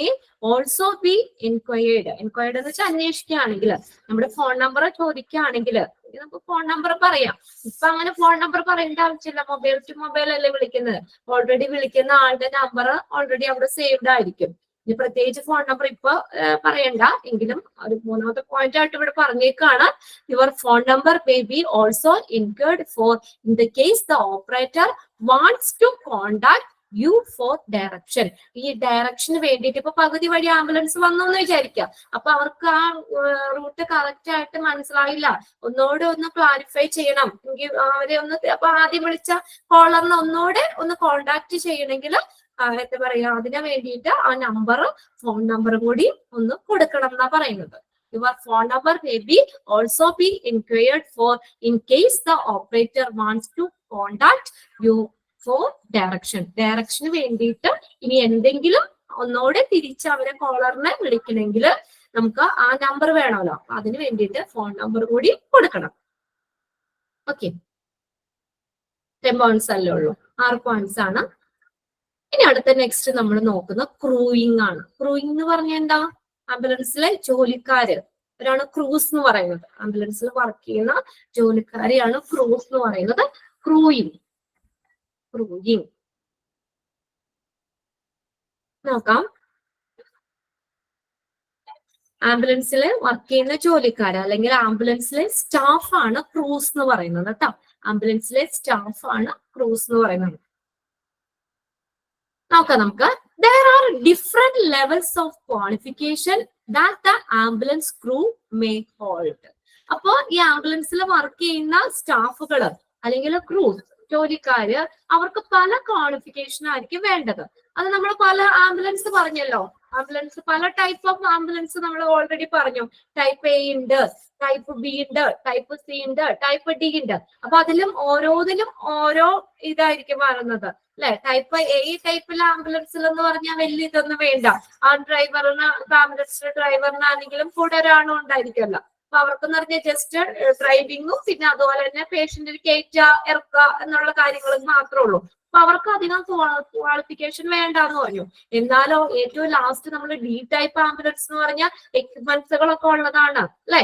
also be enquired. Enquired എന്ന് വെച്ചാൽ അന്വേഷിക്കുകയാണെങ്കിൽ, നമ്മുടെ ഫോൺ നമ്പർ ചോദിക്കുകയാണെങ്കിൽ നമുക്ക് ഫോൺ നമ്പർ പറയാം. ഇപ്പൊ അങ്ങനെ ഫോൺ നമ്പർ പറയേണ്ട ആവശ്യമില്ല, മൊബൈൽ ടു മൊബൈൽ അല്ലേ വിളിക്കുന്നത്. ഓൾറെഡി വിളിക്കുന്ന ആളുടെ നമ്പർ ഓൾറെഡി അവിടെ സേവ്ഡ് ആയിരിക്കും. ഇനി പ്രത്യേകിച്ച് ഫോൺ നമ്പർ ഇപ്പൊ പറയണ്ട, എങ്കിലും ഒരു 3ാമത്തെ പോയിന്റ് ആയിട്ട് ഇവിടെ പറഞ്ഞേക്കാണ്. Your phone number may be also enquired for in the case the operator wants to contact you for direction. ഈ ഡയറക്ഷന് വേണ്ടിയിട്ട് ഇപ്പൊ പകുതി വഴി ആംബുലൻസ് വന്നു എന്ന് വിചാരിക്കുക. അപ്പൊ അവർക്ക് ആ റൂട്ട് കറക്റ്റ് ആയിട്ട് മനസ്സിലായില്ല, ഒന്നോടെ ഒന്ന് ക്ലാരിഫൈ ചെയ്യണം എങ്കിൽ അവരെ ഒന്ന്, അപ്പൊ ആദ്യം വിളിച്ച കോളറിനെ ഒന്നോടെ ഒന്ന് കോണ്ടാക്ട് ചെയ്യണമെങ്കിൽ എന്താ പറയാ, അതിന് വേണ്ടിയിട്ട് ആ നമ്പർ, ഫോൺ നമ്പർ കൂടി ഒന്ന് കൊടുക്കണം എന്നാ പറയുന്നത്. Your phone number may be also be enquired for in case the operator wants to contact you for direction. ഡയറക്ഷന് വേണ്ടിയിട്ട് ഇനി എന്തെങ്കിലും ഒന്നോടെ തിരിച്ച് അവരെ കോളറിനെ വിളിക്കണമെങ്കിൽ നമുക്ക് ആ നമ്പർ വേണമല്ലോ, അതിന് വേണ്ടിയിട്ട് ഫോൺ നമ്പർ കൂടി കൊടുക്കണം. ഓക്കെ, 10 പോയിന്റ്സ് അല്ലേ ഉള്ളൂ, 6 പോയിന്റ്സ് ആണ്. ഇനി അടുത്ത നെക്സ്റ്റ് നമ്മൾ നോക്കുന്ന ക്രൂയിങ് ആണ്. ക്രൂയിങ് എന്ന് പറഞ്ഞാൽ എന്താ? ആംബുലൻസിലെ ജോലിക്കാര് അവരാണ് ക്രൂസ് എന്ന് പറയുന്നത്. ആംബുലൻസിൽ വർക്ക് ചെയ്യുന്ന ജോലിക്കാരെയാണ് ക്രൂസ് എന്ന് പറയുന്നത്. ക്രൂയിങ് നോക്കാം. ആംബുലൻസിൽ വർക്ക് ചെയ്യുന്ന ജോലിക്കാര് അല്ലെങ്കിൽ ആംബുലൻസിലെ സ്റ്റാഫ് ആണ് ക്രൂസ് എന്ന് പറയുന്നത് കേട്ടോ. ആംബുലൻസിലെ സ്റ്റാഫ് ആണ് ക്രൂസ് എന്ന് പറയുന്നത്. നോക്കാം നമുക്ക്. There are different levels of qualification that the ambulance crew may hold. അപ്പോ ഈ ആംബുലൻസിൽ വർക്ക് ചെയ്യുന്ന സ്റ്റാഫുകൾ അല്ലെങ്കിൽ ക്രൂസ് ജോലിക്കാര് അവർക്ക് പല ക്വാളിഫിക്കേഷൻ ആയിരിക്കും വേണ്ടത്. അത് നമ്മൾ പല ആംബുലൻസ് പറഞ്ഞല്ലോ, ആംബുലൻസ് പല ടൈപ്പ് ഓഫ് ആംബുലൻസ് നമ്മൾ ഓൾറെഡി പറഞ്ഞു. ടൈപ്പ് എ ഉണ്ട്, ടൈപ്പ് ബി ഉണ്ട്, ടൈപ്പ് സി ഉണ്ട്, ടൈപ്പ് ഡി ഉണ്ട്. അപ്പൊ അതിലും ഓരോന്നിലും ഓരോ ഇതായിരിക്കും വരുന്നത് അല്ലെ. ടൈപ്പ് എ ടൈപ്പിലെ ആംബുലൻസിൽ എന്ന് പറഞ്ഞാൽ വലിയ ഇതൊന്നും വേണ്ട. ആ ഡ്രൈവറിന് ആംബുലൻസിലെ ഡ്രൈവറിനാണെങ്കിലും കൂടെ ഒരാളും ഉണ്ടായിരിക്കുമല്ലോ. അപ്പൊ അവർക്കെന്ന് പറഞ്ഞാൽ ജസ്റ്റ് ഡ്രൈവിങ്ങും പിന്നെ അതുപോലെ തന്നെ പേഷ്യന്റിന് കയറ്റുക ഇറക്കുക എന്നുള്ള കാര്യങ്ങളും മാത്രമേ ഉള്ളൂ. അപ്പൊ അവർക്ക് അധികം ക്വാളിഫിക്കേഷൻ വേണ്ടെന്ന് പറഞ്ഞു. എന്നാലോ ഏറ്റവും ലാസ്റ്റ് നമ്മൾ ഡി ടൈപ്പ് ആംബുലൻസ് എന്ന് പറഞ്ഞാൽ എക്യുപ്മെന്റ്സുകളൊക്കെ ഉള്ളതാണ് അല്ലെ.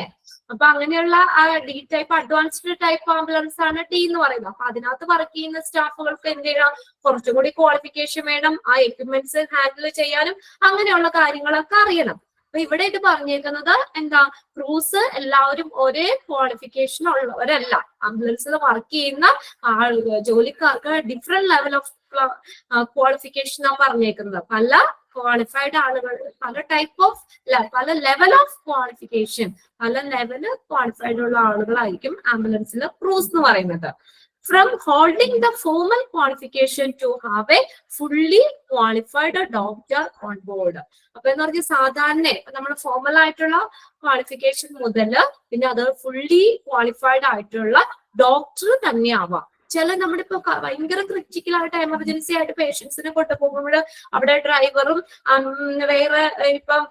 അപ്പൊ അങ്ങനെയുള്ള ആ D type advanced type ambulance ആണ് ഡി എന്ന് പറയുന്നത്. അപ്പൊ അതിനകത്ത് വർക്ക് ചെയ്യുന്ന സ്റ്റാഫുകൾക്ക് എന്ത് ചെയ്യണം, കുറച്ചും കൂടി ക്വാളിഫിക്കേഷൻ വേണം. ആ എക്യുപ്മെന്റ്സ് ഹാൻഡിൽ ചെയ്യാനും അങ്ങനെയുള്ള കാര്യങ്ങളൊക്കെ അറിയണം. അപ്പൊ ഇവിടെ ഇത് പറഞ്ഞേക്കുന്നത് എന്താ, ക്രൂസ് എല്ലാവരും ഒരേ ക്വാളിഫിക്കേഷൻ ഉള്ളവരല്ല. ആംബുലൻസിൽ വർക്ക് ചെയ്യുന്ന ജോലിക്കാർക്ക് ഡിഫറെന്റ് ലെവൽ ഓഫ് ക്വാളിഫിക്കേഷൻ ആണ് പറഞ്ഞേക്കുന്നത്. പല ക്വാളിഫൈഡ് ആളുകൾ, പല ടൈപ്പ് ഓഫ് പല ലെവൽ ഓഫ് ക്വാളിഫിക്കേഷൻ, പല ലെവല് ക്വാളിഫൈഡ് ഉള്ള ആളുകളായിരിക്കും ആംബുലൻസിൽ ക്രൂസ് എന്ന് പറയുന്നത്. From holding the formal qualification to have a fully qualified doctor on board. അപ്പൊ എന്ന് പറഞ്ഞാൽ സാധാരണ നമ്മൾ ഫോർമൽ ആയിട്ടുള്ള ക്വാളിഫിക്കേഷൻ മുതൽ പിന്നെ അത് ഫുള്ളി ക്വാളിഫൈഡ് ആയിട്ടുള്ള ഡോക്ടർ തന്നെ ആവാം. ചില നമ്മുടെ ഇപ്പൊ ഭയങ്കര ക്രിറ്റിക്കൽ ആയിട്ട് എമർജൻസി ആയിട്ട് പേഷ്യൻസിനെ കൊണ്ടുപോകുമ്പോൾ അവിടെ ഡ്രൈവറും വേറെ ഇപ്പം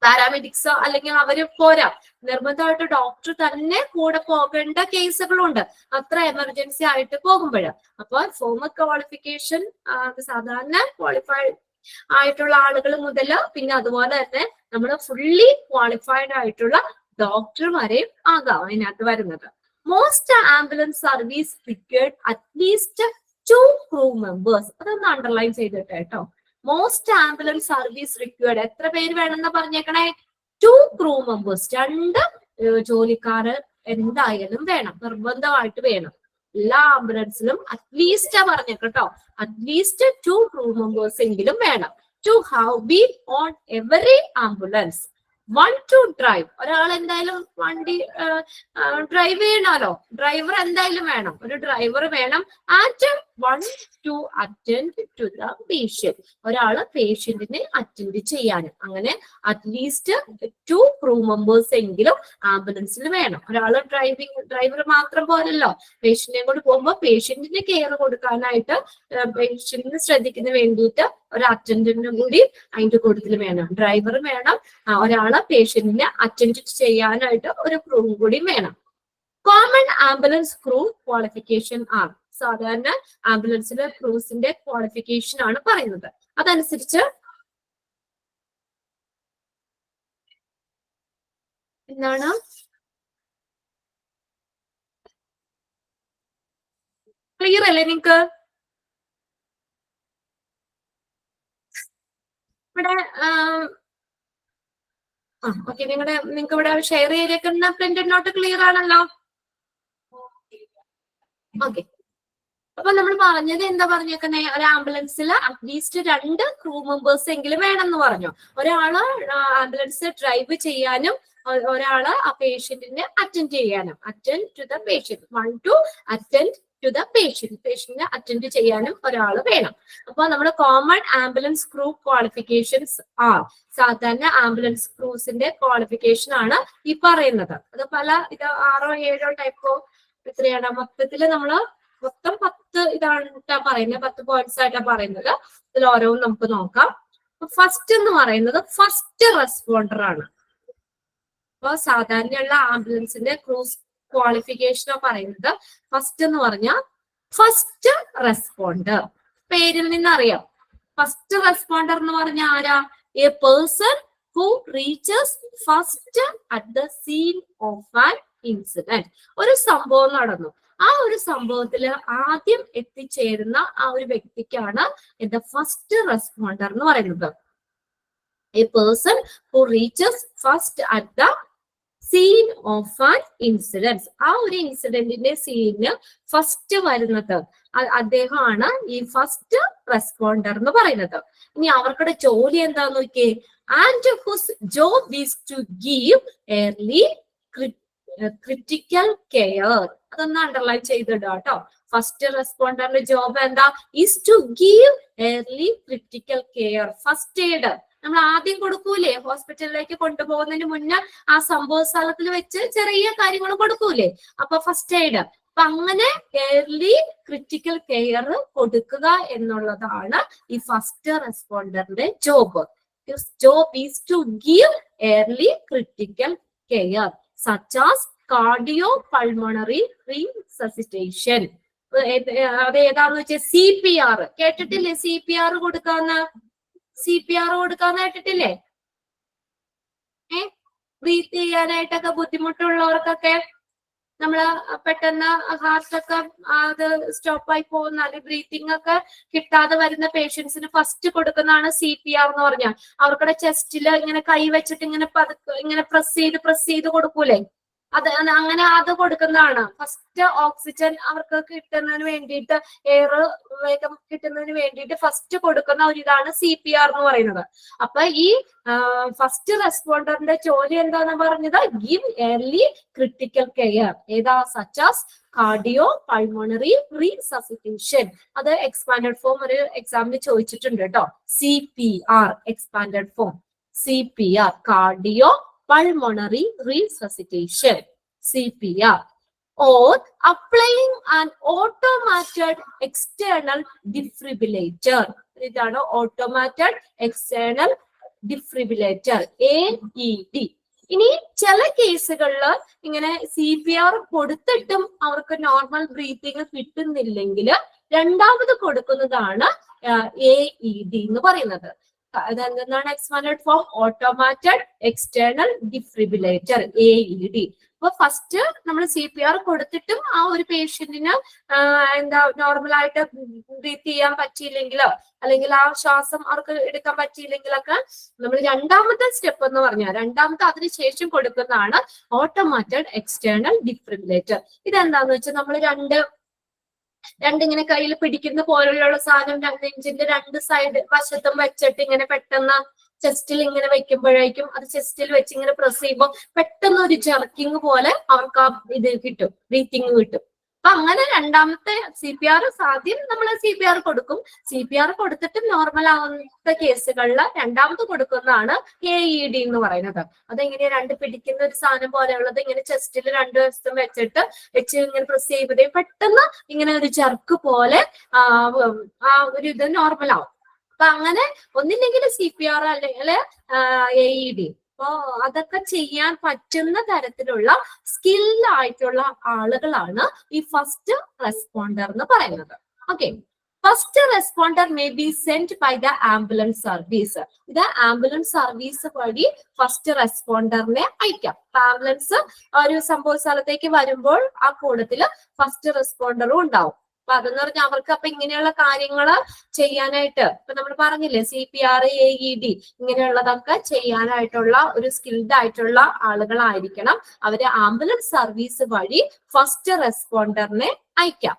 പാരാമെഡിക്സ് അല്ലെങ്കിൽ അവര് പോരാ, നിർബന്ധമായിട്ട് ഡോക്ടർ തന്നെ കൂടെ പോകേണ്ട കേസുകളുണ്ട് അത്ര എമർജൻസി ആയിട്ട് പോകുമ്പോൾ. അപ്പൊ ഫോമൽ ക്വാളിഫിക്കേഷൻ സാധാരണ ക്വാളിഫൈഡ് ആയിട്ടുള്ള ആളുകൾ മുതൽ പിന്നെ അതുപോലെ തന്നെ നമ്മൾ ഫുള്ളി ക്വാളിഫൈഡ് ആയിട്ടുള്ള ഡോക്ടർ വരെയും ആകാം അതിനകത്ത് വരുന്നത്. Most ambulance service required at least 2 crew members. അതൊന്ന് അണ്ടർലൈൻ ചെയ്തിട്ട് കേട്ടോ. മോസ്റ്റ് ആംബുലൻസ് സർവീസ് റിക്വയർഡ് എത്ര പേര് വേണമെന്ന് പറഞ്ഞേക്കണേ, 2 crew members, 2 ജോലിക്കാര് എന്തായാലും വേണം, നിർബന്ധമായിട്ട് വേണം. എല്ലാ ആംബുലൻസിലും അറ്റ്ലീസ്റ്റ് പറഞ്ഞേക്കട്ടോ, അറ്റ്ലീസ്റ്റ് 2 crew members എങ്കിലും വേണം. To have been on every ambulance. 1 to drive. ഒരാൾ എന്തായാലും വണ്ടി ഡ്രൈവ് ചെയ്യണമല്ലോ, ഡ്രൈവർ എന്തായാലും വേണം, ഒരു ഡ്രൈവർ വേണം. And 1 to attend to the patient. ഒരാള് പേഷ്യന്റിനെ അറ്റൻഡ് ചെയ്യാനും. അങ്ങനെ അറ്റ്ലീസ്റ്റ് 2 crew members എങ്കിലും ആംബുലൻസിൽ വേണം. ഒരാള് ഡ്രൈവർ മാത്രം പോരല്ലോ, പേഷ്യന്റിനെ കൊണ്ട് പോകുമ്പോൾ പേഷ്യന്റിന് കെയർ കൊടുക്കാനായിട്ട് പേഷ്യന്റിനെ ശ്രദ്ധിക്കുന്ന വേണ്ടിയിട്ട് ഒരു അറ്റൻഡന്റും കൂടി അതിന്റെ കൂട്ടത്തിൽ വേണം. ഡ്രൈവർ വേണം, ഒരാള് പേഷ്യന്റിനെ അറ്റൻഡ് ചെയ്യാനായിട്ട് ഒരു ക്രൂ കൂടി വേണം. കോമൺ ആംബുലൻസ് ക്രൂ ക്വാളിഫിക്കേഷൻ ആണ് സാധാരണ ആംബുലൻസിലെ ക്രൂസിന്റെ ക്വാളിഫിക്കേഷൻ ആണ് പറയുന്നത്. അതനുസരിച്ച് എന്താണ് ക്ലിയർ അല്ലേ നിങ്ങക്ക്? ഇവിടെ ഓക്കെ, നിങ്ങൾക്ക് ഇവിടെ ഷെയർ ചെയ്തേക്കുന്ന പ്രിന്റഡ് നോട്ട് ക്ലിയർ ആണല്ലോ. ഓക്കെ, അപ്പൊ നമ്മൾ പറഞ്ഞത് എന്താ പറഞ്ഞേക്കുന്നേ, ഒരു ആംബുലൻസിൽ അറ്റ്ലീസ്റ്റ് 2 crew members എങ്കിലും വേണം എന്ന് പറഞ്ഞു. ഒരാള് ആംബുലൻസ് ഡ്രൈവ് ചെയ്യാനും ഒരാള് ആ പേഷ്യന്റിനെ അറ്റൻഡ് ചെയ്യാനും. Attend to the patient, 1 to attend to the patient. പേഷ്യന്റിനെ അറ്റൻഡ് ചെയ്യാനും ഒരാൾ വേണം. അപ്പൊ നമ്മുടെ കോമൺ ആംബുലൻസ് ക്രൂ ക്വാളിഫിക്കേഷൻസ് സാധാരണ ആംബുലൻസ് ക്രൂസിന്റെ ക്വാളിഫിക്കേഷൻ ആണ് ഈ പറയുന്നത്. അത് പല 6 or 7 ടൈപ്പോ എത്രയാണ് മൊത്തത്തില് നമ്മള് മൊത്തം 10 ഇതാണ് പറയുന്നത്, 10 പോയിന്റ്സ് ആയിട്ടാണ് പറയുന്നത്. ഇതിൽ ഓരോന്നും നമുക്ക് നോക്കാം. ഫസ്റ്റ് എന്ന് പറയുന്നത് ഫസ്റ്റ് റെസ്പോണ്ടർ ആണ്. അപ്പൊ സാധാരണയുള്ള ആംബുലൻസിന്റെ ക്രൂസ് ക്വാളിഫിക്കേഷൻ പറയുന്നത് ഫസ്റ്റ് എന്ന് പറഞ്ഞാൽ ഫസ്റ്റ് റെസ്പോണ്ടർ. പേരിൽ നിന്ന് അറിയാം, ഫസ്റ്റ് റെസ്പോണ്ടർ എന്ന് പറഞ്ഞാൽ ആരാ? A person who reaches first at the scene of an incident. ഒരു സംഭവം നടന്നു, ആ ഒരു സംഭവത്തിൽ ആദ്യം എത്തിച്ചേരുന്ന ആ ഒരു വ്യക്തിക്കാണ് എന്താ ഫസ്റ്റ് റെസ്പോണ്ടർ എന്ന് പറയുന്നത്. A person who reaches first at the scene of an incidence. ആ ഒരു ഇൻസിഡന്റിന്റെ സീനിന് ഫസ്റ്റ് വരുന്നത് അദ്ദേഹമാണ് ഈ ഫസ്റ്റ് റെസ്പോണ്ടർ എന്ന് പറയുന്നത്. ഇനി അവർക്കുടെ ജോലി എന്താന്ന് നോക്കിയേ. And whose job is to give early critical care. അതൊന്ന് അണ്ടർലൈൻ ചെയ്തിടുക കേട്ടോ. ഫസ്റ്റ് റെസ്പോണ്ടറിന്റെ ജോബ് എന്താ? Is to give early critical care. First aid നമ്മൾ ആദ്യം കൊടുക്കൂലേ, ഹോസ്പിറ്റലിലേക്ക് കൊണ്ടുപോകുന്നതിന് മുന്നേ ആ സംഭവ സ്ഥലത്തിൽ വെച്ച് ചെറിയ കാര്യങ്ങൾ കൊടുക്കൂലേ, അപ്പൊ ഫസ്റ്റ് എയ്ഡ്. അപ്പൊ അങ്ങനെ എയർലി ക്രിട്ടിക്കൽ കെയർ കൊടുക്കുക എന്നുള്ളതാണ് ഈ ഫസ്റ്റ് റെസ്പോണ്ടറിന്റെ job. His job is to give early critical care such as cardiopulmonary resuscitation. അത് ഏതാന്ന് വെച്ചാൽ CPR കേട്ടിട്ടില്ലേ? CPR കൊടുക്കാന്ന് കേട്ടിട്ടില്ലേ? ബ്രീത്ത് ചെയ്യാനായിട്ടൊക്കെ ബുദ്ധിമുട്ടുള്ളവർക്കൊക്കെ നമ്മള് പെട്ടെന്ന് ഹാർട്ടൊക്കെ അത് സ്റ്റോപ്പായി പോകുന്ന അല്ലെങ്കിൽ ബ്രീത്തിങ് ഒക്കെ കിട്ടാതെ വരുന്ന പേഷ്യൻസിന് ഫസ്റ്റ് കൊടുക്കുന്നതാണ് CPR എന്ന് പറഞ്ഞാൽ. അവർക്കുടെ ചെസ്റ്റില് ഇങ്ങനെ കൈ വെച്ചിട്ട് ഇങ്ങനെ ഇങ്ങനെ പ്രസ് ചെയ്ത് കൊടുക്കൂലേ, അങ്ങനെ അത് കൊടുക്കുന്നതാണ്. ഫസ്റ്റ് ഓക്സിജൻ അവർക്ക് കിട്ടുന്നതിന് വേണ്ടിയിട്ട്, എയർ വേഗം കിട്ടുന്നതിന് വേണ്ടിയിട്ട് ഫസ്റ്റ് കൊടുക്കുന്ന ഒരു ഇതാണ് CPR എന്ന് പറയുന്നത്. അപ്പൊ ഈ ഫസ്റ്റ് റെസ്പോണ്ടറിന്റെ ജോലി എന്താന്ന് പറഞ്ഞത്? Give early critical care. ഏതാ? Such as cardio pulmonary resuscitation. അത് എക്സ്പാൻഡഡ് ഫോം ഒരു എക്സാമിന് ചോദിച്ചിട്ടുണ്ട് കേട്ടോ. CPR expanded form. CPR cardio pulmonary resuscitation, CPR, or applying an automated external defibrillator. ഇതാണ് automated external defibrillator, AED. ഇനി ചില കേസുകളിൽ ഇങ്ങനെ CPR കൊടുത്തിട്ടും അവർക്ക് നോർമൽ ബ്രീത്തിങ് കിട്ടുന്നില്ലെങ്കിൽ രണ്ടാമത് കൊടുക്കുന്നതാണ് AED എന്ന് പറയുന്നത്. അതെന്താണ്? Expanded form automated external defibrillator, AED. അപ്പൊ ഫസ്റ്റ് നമ്മൾ CPR കൊടുത്തിട്ടും ആ ഒരു പേഷ്യന്റിന് എന്താ നോർമലായിട്ട് ബ്രീത്ത് ചെയ്യാൻ പറ്റിയില്ലെങ്കിലോ അല്ലെങ്കിൽ ആ ശ്വാസം അവർക്ക് എടുക്കാൻ പറ്റിയില്ലെങ്കിലൊക്കെ നമ്മൾ രണ്ടാമത്തെ സ്റ്റെപ്പ് എന്ന് പറഞ്ഞാൽ അതിനുശേഷം കൊടുക്കുന്നതാണ് ഓട്ടോമാറ്റഡ് എക്സ്റ്റേണൽ ഡിഫിബ്രിലേറ്റർ. ഇതെന്താന്ന് വെച്ചാൽ നമ്മൾ രണ്ടിങ്ങനെ കയ്യിൽ പിടിക്കുന്ന പോലുള്ള സാധനം നെഞ്ചിന്റെ രണ്ട് സൈഡ് വശത്തും വെച്ചിട്ട് ഇങ്ങനെ പെട്ടെന്ന് ചെസ്റ്റിൽ ഇങ്ങനെ വെക്കുമ്പോഴേക്കും അത് ചെസ്റ്റിൽ വെച്ച് ഇങ്ങനെ പ്രസ് ചെയ്യുമ്പോൾ പെട്ടെന്ന് ഒരു ജർക്കിങ് പോലെ അവർക്ക് ആ ഇത് കിട്ടും, ബ്രീത്തിങ് കിട്ടും. അപ്പൊ അങ്ങനെ രണ്ടാമത്തെ CPR ആദ്യം നമ്മൾ CPR കൊടുക്കും. CPR കൊടുത്തിട്ട് നോർമൽ ആവുന്ന കേസുകളിൽ രണ്ടാമത് കൊടുക്കുന്നതാണ് AED എന്ന് പറയുന്നത്. അതെങ്ങനെയാ? രണ്ട് പിടിക്കുന്ന ഒരു സാധനം പോലെയുള്ളത് ഇങ്ങനെ ചെസ്റ്റിൽ രണ്ട് വശത്തും വെച്ച് ഇങ്ങനെ പ്രസ് ചെയ്യുമ്പോഴേ പെട്ടെന്ന് ഇങ്ങനെ ഒരു ജർക്ക് പോലെ ആ ഒരു ഇത് നോർമൽ ആവും. അപ്പൊ അങ്ങനെ ഒന്നില്ലെങ്കിൽ CPR അല്ലെങ്കിൽ AED. അപ്പോ അതൊക്കെ ചെയ്യാൻ പറ്റുന്ന തരത്തിലുള്ള സ്കില്ലായിട്ടുള്ള ആളുകളാണ് ഈ ഫസ്റ്റ് റെസ്പോണ്ടർ എന്ന് പറയുന്നത്. Okay, first responder may be sent by the ambulance service. ഇത് ആംബുലൻസ് സർവീസ് വഴി ഫസ്റ്റ് റെസ്പോണ്ടറിനെ അയക്കാം. ആംബുലൻസ് ഒരു സംഭവ സ്ഥലത്തേക്ക് വരുമ്പോൾ ആ കൂട്ടത്തില് ഫസ്റ്റ് റെസ്പോണ്ടറും ഉണ്ടാവും. അപ്പൊ അതെന്ന് പറഞ്ഞാൽ അവർക്ക് അപ്പൊ ഇങ്ങനെയുള്ള കാര്യങ്ങൾ ചെയ്യാനായിട്ട് ഇപ്പൊ നമ്മൾ പറഞ്ഞില്ലേ CPR, AED ഇങ്ങനെയുള്ളതൊക്കെ ചെയ്യാനായിട്ടുള്ള ഒരു സ്കിൽഡ് ആയിട്ടുള്ള ആളുകളായിരിക്കണം. അവര് ആംബുലൻസ് സർവീസ് വഴി ഫസ്റ്റ് റെസ്പോണ്ടറിനെ അയക്കാം.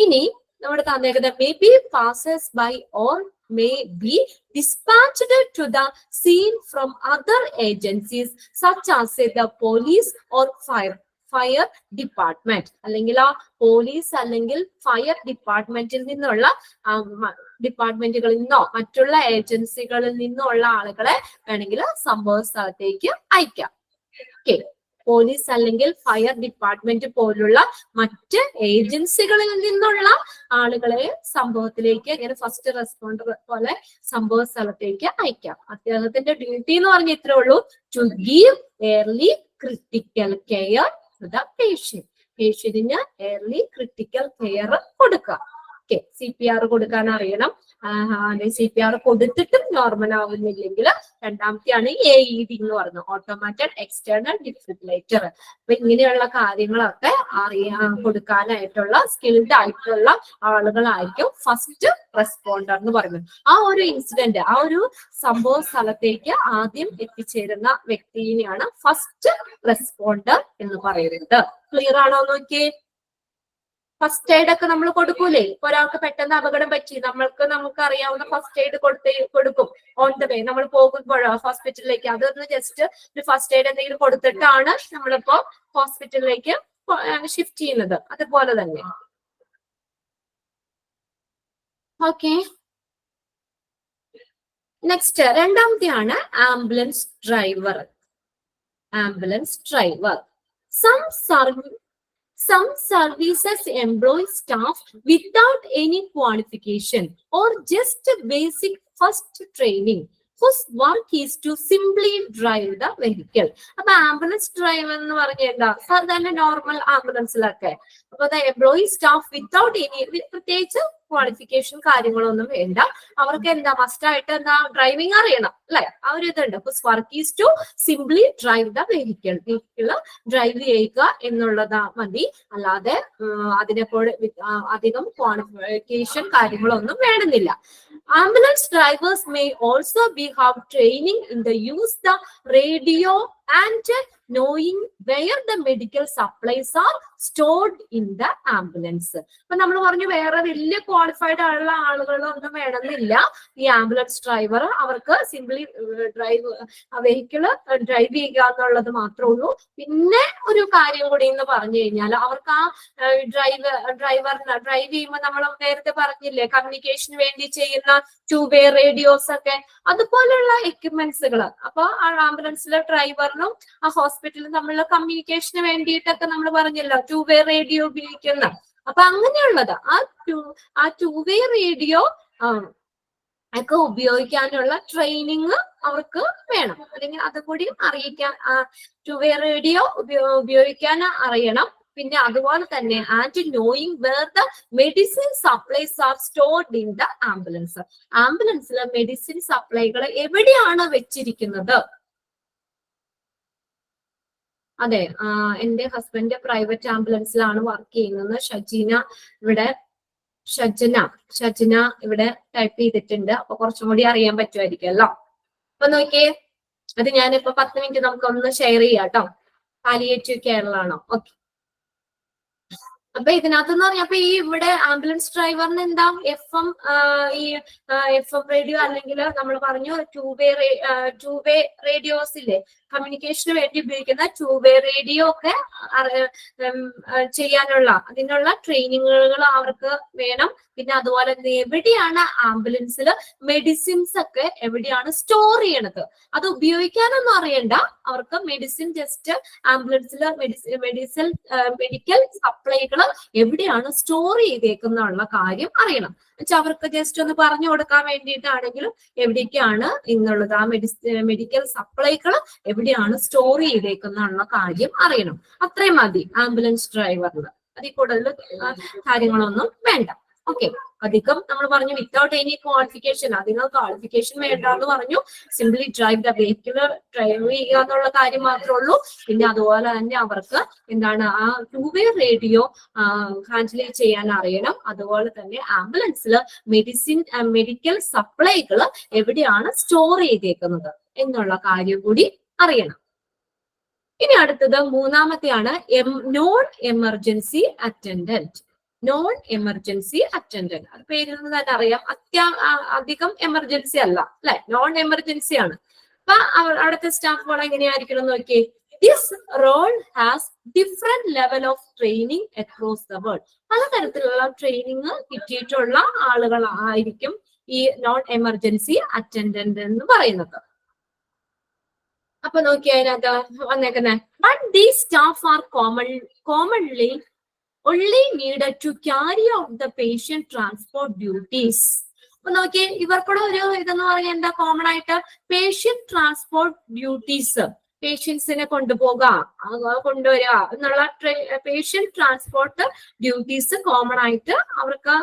ഇനി നമ്മുടെ തന്നേക്കുന്നത് may be passes by or may be dispatched to the scene from other agencies such as the police or fire department. അല്ലെങ്കിൽ ആ പോലീസ് അല്ലെങ്കിൽ ഫയർ ഡിപ്പാർട്ട്മെന്റിൽ നിന്നുള്ള ഡിപ്പാർട്ട്മെന്റുകളിൽ നിന്നോ മറ്റുള്ള ഏജൻസികളിൽ നിന്നുള്ള ആളുകളെ വേണമെങ്കിൽ സംഭവ സ്ഥലത്തേക്ക് അയക്കാം. ഓക്കെ, പോലീസ് അല്ലെങ്കിൽ ഫയർ ഡിപ്പാർട്ട്മെന്റ് പോലുള്ള മറ്റ് ഏജൻസികളിൽ നിന്നുള്ള ആളുകളെ സംഭവത്തിലേക്ക് ഇങ്ങനെ ഫസ്റ്റ് റെസ്പോണ്ടർ പോലെ സംഭവ സ്ഥലത്തേക്ക് അയക്കാം. അദ്ദേഹത്തിന്റെ ഡ്യൂട്ടി എന്ന് പറഞ്ഞ ഇത്രേ ഉള്ളൂ, to give early critical care to the patient. പേഷ്യന്റിന് എയർലി ക്രിട്ടിക്കൽ കെയർ കൊടുക്കുക. ഓക്കെ, CPR കൊടുക്കാൻ അറിയണം. CPR കൊടുത്തിട്ടും നോർമൽ ആവുന്നില്ലെങ്കിൽ രണ്ടാമത്തെയാണ് AED എന്ന് പറയുന്നത്, ഓട്ടോമാറ്റഡ് എക്സ്റ്റേണൽ ഡിഫിബ്രിലേറ്റർ. അപ്പൊ ഇങ്ങനെയുള്ള കാര്യങ്ങളൊക്കെ കൊടുക്കാനായിട്ടുള്ള സ്കിൽഡ് ആയിട്ടുള്ള ആളുകളായിരിക്കും ഫസ്റ്റ് റെസ്പോണ്ടർ എന്ന് പറയുന്നത്. ആ ഒരു ഇൻസിഡന്റ്, ആ ഒരു സംഭവ സ്ഥലത്തേക്ക് ആദ്യം എത്തിച്ചേരുന്ന വ്യക്തിയെയാണ് ഫസ്റ്റ് റെസ്പോണ്ടർ എന്ന് പറയുന്നത്. ക്ലിയർ ആണോ നോക്കിയേ? ഫസ്റ്റ് എയ്ഡ് ഒക്കെ നമ്മൾ കൊടുക്കൂലേ? ഒരാൾക്ക് പെട്ടെന്ന് അപകടം പറ്റി നമുക്ക് അറിയാവുന്ന ഫസ്റ്റ് എയ്ഡ് കൊടുക്കും ഓൺ ദ വേ നമ്മൾ പോകുമ്പോഴോ ഹോസ്പിറ്റലിലേക്ക്. അതൊന്ന് ജസ്റ്റ് ഒരു ഫസ്റ്റ് എയ്ഡ് എന്തെങ്കിലും കൊടുത്തിട്ടാണ് നമ്മളിപ്പോ ഹോസ്പിറ്റലിലേക്ക് ഷിഫ്റ്റ് ചെയ്യുന്നത്. അതുപോലെ തന്നെ ഓക്കെ. നെക്സ്റ്റ് രണ്ടാമത്തെയാണ് ambulance driver. Ambulance driver some services employ staff without any qualification or just basic first training whose work is to simply drive the vehicle. അപ്പൊ ആംബുലൻസ് ഡ്രൈവർ എന്ന് പറഞ്ഞാൽ സാധാരണ നോർമൽ ആംബുലൻസിലൊക്കെ അപ്പൊ എംപ്ലോയി സ്റ്റാഫ് വിത്തൗട്ട് എനി പ്രത്യേകിച്ച് qualification കാര്യങ്ങളൊന്നും വേണ്ട. അവർക്ക് എന്താ മസ്റ്റായിട്ട് എന്താ ഡ്രൈവിംഗ് അറിയണം അല്ലെ? ആ ഒരു ഇതുണ്ട്. Work is to simply drive the vehicle. വെഹിക്കിള് ഡ്രൈവ് ചെയ്യുക എന്നുള്ളതാ മതി. അല്ലാതെ അതിനെപ്പോഴും അധികം ക്വാളിഫിക്കേഷൻ കാര്യങ്ങളൊന്നും വേണമെന്നില്ല. Ambulance drivers may also have training in the use the radio and knowing where the medical supplies are stored in the ambulance. അപ്പൊ നമ്മൾ പറഞ്ഞു വേറെ വലിയ ക്വാളിഫൈഡ് ആയുള്ള ആളുകളൊന്നും വേണമെന്നില്ല. ഈ ആംബുലൻസ് ഡ്രൈവർ അവർക്ക് സിംപ്ലി വെഹിക്കിള് ഡ്രൈവ് ചെയ്യുക എന്നുള്ളത് മാത്രമേ ഉള്ളൂ. പിന്നെ ഒരു കാര്യം കൂടി എന്ന് പറഞ്ഞു കഴിഞ്ഞാൽ അവർക്ക് ആ ഡ്രൈവറിന് ഡ്രൈവ് ചെയ്യുമ്പോൾ നമ്മൾ നേരത്തെ പറഞ്ഞില്ലേ കമ്മ്യൂണിക്കേഷന് വേണ്ടി ചെയ്യുന്ന 2-way റേഡിയോസ് ഒക്കെ അതുപോലെയുള്ള എക്യുപ്മെന്റ്സുകൾ. അപ്പൊ ആ ആംബുലൻസിലെ ഡ്രൈവറിനും ആ ഹോസ്പിറ്റലും തമ്മിലുള്ള കമ്മ്യൂണിക്കേഷന് വേണ്ടിയിട്ടൊക്കെ നമ്മൾ പറഞ്ഞല്ലോ 2-way റേഡിയോ ഉപയോഗിക്കുന്ന. അപ്പൊ അങ്ങനെയുള്ളത് ആ 2-way റേഡിയോ ഒക്കെ ഉപയോഗിക്കാനുള്ള ട്രെയിനിങ് അവർക്ക് വേണം. അല്ലെങ്കിൽ അതുകൂടി അറിയിക്കാൻ 2-way റേഡിയോ ഉപയോഗിക്കാൻ അറിയണം. പിന്നെ അതുപോലെ തന്നെ and knowing where the medicine supplies are stored in the ambulance. ആംബുലൻസിലെ മെഡിസിൻ സപ്ലൈകൾ എവിടെയാണ് വെച്ചിരിക്കുന്നത്? അതെ, എന്റെ ഹസ്ബൻഡ് പ്രൈവറ്റ് ആംബുലൻസിലാണ് വർക്ക് ചെയ്യുന്നത്. ഷജന ഇവിടെ ടൈപ്പ് ചെയ്തിട്ടുണ്ട്. അപ്പൊ കുറച്ചും കൂടി അറിയാൻ പറ്റുമായിരിക്കുമല്ലോ. അപ്പൊ നോക്കിയേ, അത് ഞാനിപ്പോ 10 മിനിറ്റ് നമുക്കൊന്ന് ഷെയർ ചെയ്യാം കേട്ടോ. പാലിയേറ്റീവ് കെയറിലാണോ? ഓക്കെ. അപ്പൊ ഇതിനകത്തെന്ന് പറഞ്ഞപ്പോ ഈ ഇവിടെ ആംബുലൻസ് ഡ്രൈവറിന് എന്താ എഫ് എം റേഡിയോ അല്ലെങ്കിൽ നമ്മൾ പറഞ്ഞു 2-way റേഡിയോസ് ഇല്ലേ, കമ്മ്യൂണിക്കേഷന് വേണ്ടി ഉപയോഗിക്കുന്ന 2-way റേഡിയോ ഒക്കെ ചെയ്യാനുള്ള അതിനുള്ള ട്രെയിനിങ്ങുകൾ അവർക്ക് വേണം. പിന്നെ അതുപോലെ എവിടെയാണ് ആംബുലൻസിൽ മെഡിസിൻസ് ഒക്കെ എവിടെയാണ് സ്റ്റോർ ചെയ്യണത് അത് ഉപയോഗിക്കാനൊന്നും അറിയണ്ട. അവർക്ക് മെഡിസിൻ ജസ്റ്റ് ആംബുലൻസിൽ മെഡിക്കൽ സപ്ലൈകൾ എവിടെയാണ് സ്റ്റോർ ചെയ്തേക്കുന്നുള്ള കാര്യം അറിയണം. എന്നുവെച്ചാൽ അവർക്ക് ജസ്റ്റ് ഒന്ന് പറഞ്ഞു കൊടുക്കാൻ വേണ്ടിയിട്ടാണെങ്കിലും എവിടേക്കാണ് എന്നുള്ളത് ആ മെഡിക്കൽ സപ്ലൈകൾ എവിടെയാണ് സ്റ്റോർ ചെയ്തേക്കുന്നുള്ള കാര്യം അറിയണം. അത്രയും മതി ആംബുലൻസ് ഡ്രൈവറിന്. അതിൽ കൂടുതൽ കാര്യങ്ങളൊന്നും വേണ്ട. ഓക്കെ. അധികം നമ്മൾ പറഞ്ഞു വിത്തൗട്ട് എനി ക്വാളിഫിക്കേഷൻ, അധികം ക്വാളിഫിക്കേഷൻ വേണ്ട എന്ന് പറഞ്ഞു. Simply drive the vehicle drive ചെയ്യുക എന്നുള്ള കാര്യം മാത്രമേ ഉള്ളൂ. പിന്നെ അതുപോലെ തന്നെ അവർക്ക് എന്താണ് ആ 2-way റേഡിയോ ഹാൻഡിൽ ചെയ്യാൻ അറിയണം. അതുപോലെ തന്നെ ആംബുലൻസിൽ മെഡിക്കൽ സപ്ലൈകൾ എവിടെയാണ് സ്റ്റോർ ചെയ്തേക്കുന്നത് എന്നുള്ള കാര്യം കൂടി അറിയണം. ഇനി അടുത്തത് മൂന്നാമത്തെയാണ് non emergency attendant. Non emergency attendant, അത് പേരിൽ നിന്ന് തന്നെ അറിയാം അധികം എമർജൻസി അല്ല അല്ലെ, നോൺ എമർജൻസി ആണ്. അപ്പൊ അവിടുത്തെ സ്റ്റാഫുകൾ എങ്ങനെയായിരിക്കണം നോക്കിയേ. This role has different level of training across the world. പലതരത്തിലുള്ള ട്രെയിനിങ് കിട്ടിയിട്ടുള്ള ആളുകളായിരിക്കും ഈ നോൺ എമർജൻസി അറ്റൻഡന്റ് എന്ന് പറയുന്നത്. അപ്പൊ നോക്കിയ അതിനകത്ത് വന്നേക്കുന്നത് but these staff R commonly only needed to carry out the patient transport duties. അപ്പൊ നോക്കിയേ, ഇവർക്കൂടെ ഒരു ഇതെന്ന് പറഞ്ഞാൽ എന്താ കോമൺ ആയിട്ട് പേഷ്യന്റ് ട്രാൻസ്പോർട്ട് ഡ്യൂട്ടീസ്, പേഷ്യൻസിനെ കൊണ്ടുവരിക എന്നുള്ള പേഷ്യന്റ് ട്രാൻസ്പോർട്ട് ഡ്യൂട്ടീസ് കോമൺ ആയിട്ട് അവർക്ക്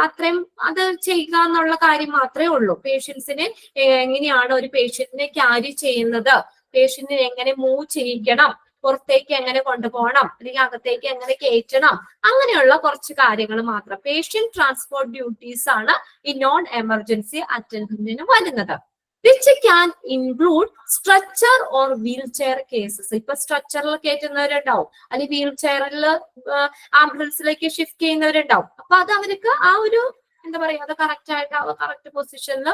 അത്രയും അത് ചെയ്യുക എന്നുള്ള കാര്യം മാത്രമേ ഉള്ളൂ. പേഷ്യൻസിനെ എങ്ങനെയാണ് ഒരു പേഷ്യന്റിനെ ക്യാരി ചെയ്യുന്നത്, പേഷ്യന്റിനെ എങ്ങനെ മൂവ് ചെയ്യിക്കണം, പുറത്തേക്ക് എങ്ങനെ കൊണ്ടുപോകണം, അല്ലെങ്കിൽ അകത്തേക്ക് എങ്ങനെ കയറ്റണം, അങ്ങനെയുള്ള കുറച്ച് കാര്യങ്ങൾ മാത്രം. പേഷ്യന്റ് ട്രാൻസ്പോർട്ട് ഡ്യൂട്ടീസ് ആണ് ഈ നോൺ എമർജൻസി അറ്റൻഡന്റിന് വരുന്നത്. Which can include stretcher or wheel chair cases. ഇപ്പൊ സ്ട്രെച്ചറിൽ കയറ്റുന്നവരുണ്ടാവും, അല്ലെങ്കിൽ വീൽ ചെയറിൽ ആംബുലൻസിലേക്ക് ഷിഫ്റ്റ് ചെയ്യുന്നവരുണ്ടാവും. അപ്പൊ അത് അവർക്ക് ആ ഒരു എന്താ പറയാ, അത് കറക്റ്റ് ആയിട്ട് കറക്റ്റ് പൊസിഷനിൽ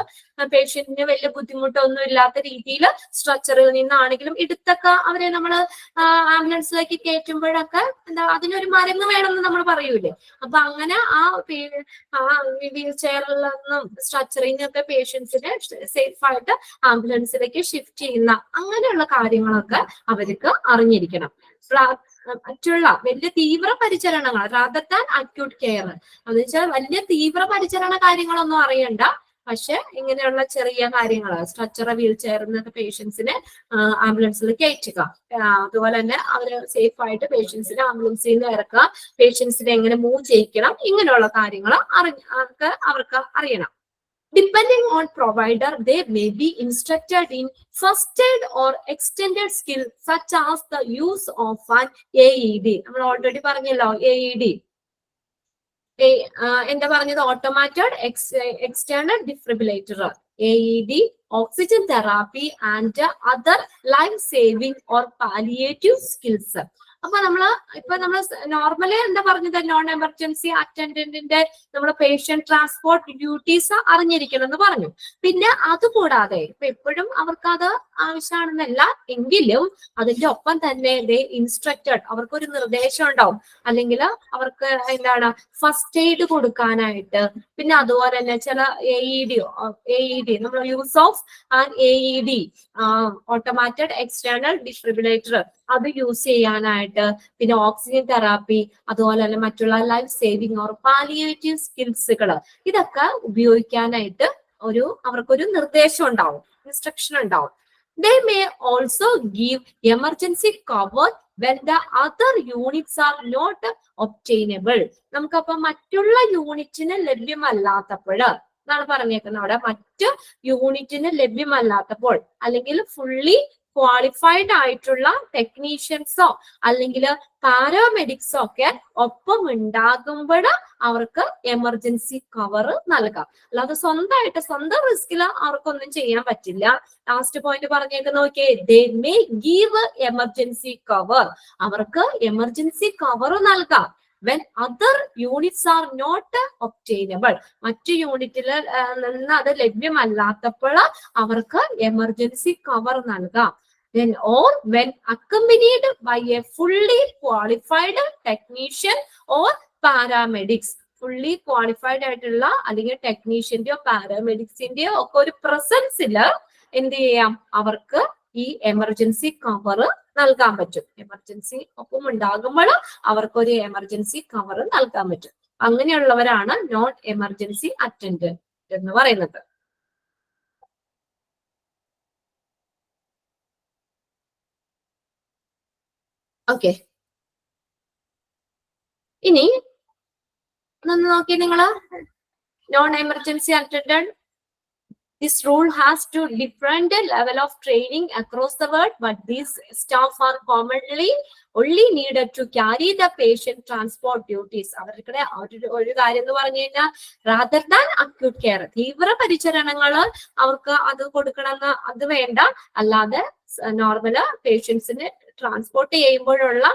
പേഷ്യന്റിന് വലിയ ബുദ്ധിമുട്ടൊന്നും ഇല്ലാത്ത രീതിയിൽ സ്ട്രക്ചറിൽ നിന്നാണെങ്കിലും എടുത്തൊക്കെ അവരെ നമ്മൾ ആംബുലൻസിലേക്ക് കയറ്റുമ്പോഴൊക്കെ എന്താ അതിനൊരു മരുന്ന് വേണമെന്ന് നമ്മൾ പറയൂലേ. അപ്പൊ അങ്ങനെ ആ വീൽ ചെയറിൽ നിന്നും സ്ട്രക്ചറിൽ നിന്നൊക്കെ പേഷ്യൻസിനെ സേഫ് ആയിട്ട് ആംബുലൻസിലേക്ക് ഷിഫ്റ്റ് ചെയ്യുന്ന അങ്ങനെയുള്ള കാര്യങ്ങളൊക്കെ അവർക്ക് അറിഞ്ഞിരിക്കണം. മറ്റുള്ള വലിയ തീവ്ര പരിചരണങ്ങൾ റാദർ ദാൻ അക്യൂട്ട് കെയർ എന്ന് വെച്ചാൽ വലിയ തീവ്ര പരിചരണ കാര്യങ്ങളൊന്നും അറിയണ്ട, പക്ഷെ ഇങ്ങനെയുള്ള ചെറിയ കാര്യങ്ങൾ സ്ട്രക്ചർ വീൽ ചെയറിന്നൊക്കെ പേഷ്യൻസിനെ ആംബുലൻസിൽ കയറ്റുക, അതുപോലെ തന്നെ അവര് സേഫ് ആയിട്ട് പേഷ്യൻസിനെ ആംബുലൻസിൽ നിന്ന് ഇറക്കുക, പേഷ്യൻസിനെ എങ്ങനെ മൂവ് ചെയ്യിക്കണം, ഇങ്ങനെയുള്ള കാര്യങ്ങൾ അവർക്ക് അറിയണം. Depending on provider, they may be instructed in first aid or extended skill such as the use of an AED. നമ്മൾ ഓൾറെഡി പറഞ്ഞല്ലോ AED. എന്താ പറഞ്ഞത്? Automated external defibrillator, AED, oxygen therapy and other life saving or palliative skills. അപ്പൊ നമ്മള് normally എന്താ പറഞ്ഞത്, non emergency അറ്റൻഡന്റിന്റെ നമ്മള് patient transport duties അറിഞ്ഞിരിക്കണം എന്ന് പറഞ്ഞു. പിന്നെ അതുകൂടാതെ ഇപ്പൊ എപ്പോഴും അവർക്ക് അത് ആവശ്യമാണെന്നല്ല എങ്കിലും അതിന്റെ ഒപ്പം തന്നെ ഇൻസ്ട്രക്റ്റഡ്, അവർക്കൊരു നിർദ്ദേശം ഉണ്ടാവും, അല്ലെങ്കിൽ അവർക്ക് എന്താണ് ഫസ്റ്റ് എയ്ഡ് കൊടുക്കാനായിട്ട്. പിന്നെ അതുപോലെ തന്നെ ചില AED നമ്മൾ use of AED, automated external defibrillator, അത് യൂസ് ചെയ്യാനായിട്ട്, പിന്നെ ഓക്സിജൻ തെറാപ്പി, അതുപോലെ തന്നെ മറ്റുള്ള ലൈഫ് സേവിങ് ഓർ പാലിയേറ്റീവ് സ്കിൽസുകൾ, ഇതൊക്കെ ഉപയോഗിക്കാനായിട്ട് അവർക്കൊരു നിർദ്ദേശം ഉണ്ടാവും, ഇൻസ്ട്രക്ഷൻ ഉണ്ടാവും. They may also give emergency cover when the other units are not obtainable. നമുക്കപ്പോ മറ്റുള്ള യൂണിറ്റിന് ലഭ്യമല്ലാത്തപ്പോൾ എന്നാണ് പറഞ്ഞേക്കുന്നത്. അവിടെ മറ്റ് യൂണിറ്റിന് ലഭ്യമല്ലാത്തപ്പോൾ അല്ലെങ്കിൽ ഫുള്ളി ക്വാളിഫൈഡ് ആയിട്ടുള്ള ടെക്നീഷ്യൻസോ അല്ലെങ്കിൽ പാരാമെഡിക്സോ ഒക്കെ ഒപ്പം ഉണ്ടാകുമ്പോൾ അവർക്ക് എമർജൻസി കവർ നൽകാം. അല്ലാതെ സ്വന്തം റിസ്കിൽ അവർക്കൊന്നും ചെയ്യാൻ പറ്റില്ല. ലാസ്റ്റ് പോയിന്റ് പറഞ്ഞേക്ക് നോക്കിയേ, they may give emergency cover, അവർക്ക് എമർജൻസി കവർ നൽകാം. when other units are not obtainable, മറ്റു യൂണിറ്റിൽ നിന്ന് അത് ലഭ്യമല്ലാത്തപ്പോൾ അവർക്ക് എമർജൻസി കവർ നൽകാം. Then or when accompanied by a fully qualified technician or paramedics, fully qualified ആയിട്ടുള്ള അല്ലെങ്കിൽ ടെക്നീഷ്യന്റെയോ പാരാമെഡിക്സിന്റെയോ ഒക്കെ ഒരു പ്രസൻസിൽ എന്ത് ചെയ്യാം, അവർക്ക് ഈ എമർജൻസി കവർ നൽകാൻ പറ്റും. എമർജൻസി ഒപ്പം ഉണ്ടാകുമ്പോൾ അവർക്കൊരു എമർജൻസി കവർ നൽകാൻ പറ്റും. അങ്ങനെയുള്ളവരാണ് നോൺ എമർജൻസി അറ്റൻഡന്റ് എന്ന് പറയുന്നത്. ഓക്കെ, ഇനി ഒന്ന് നോക്കി നിങ്ങള്, non emergency attendant. This rule has to different level of training across the world, but these staff are commonly only needed to carry the patient transport duties. അവരുടെ ഒരു കാര്യം എന്ന് പറഞ്ഞു കഴിഞ്ഞാൽ rather than acute care, തീവ്ര പരിചരണങ്ങൾ അവർക്ക് അത് കൊടുക്കണമെന്ന് അത് വേണ്ട. അല്ലാതെ നോർമല് പേഷ്യൻസിന് ട്രാൻസ്പോർട്ട് ചെയ്യുമ്പോഴുള്ള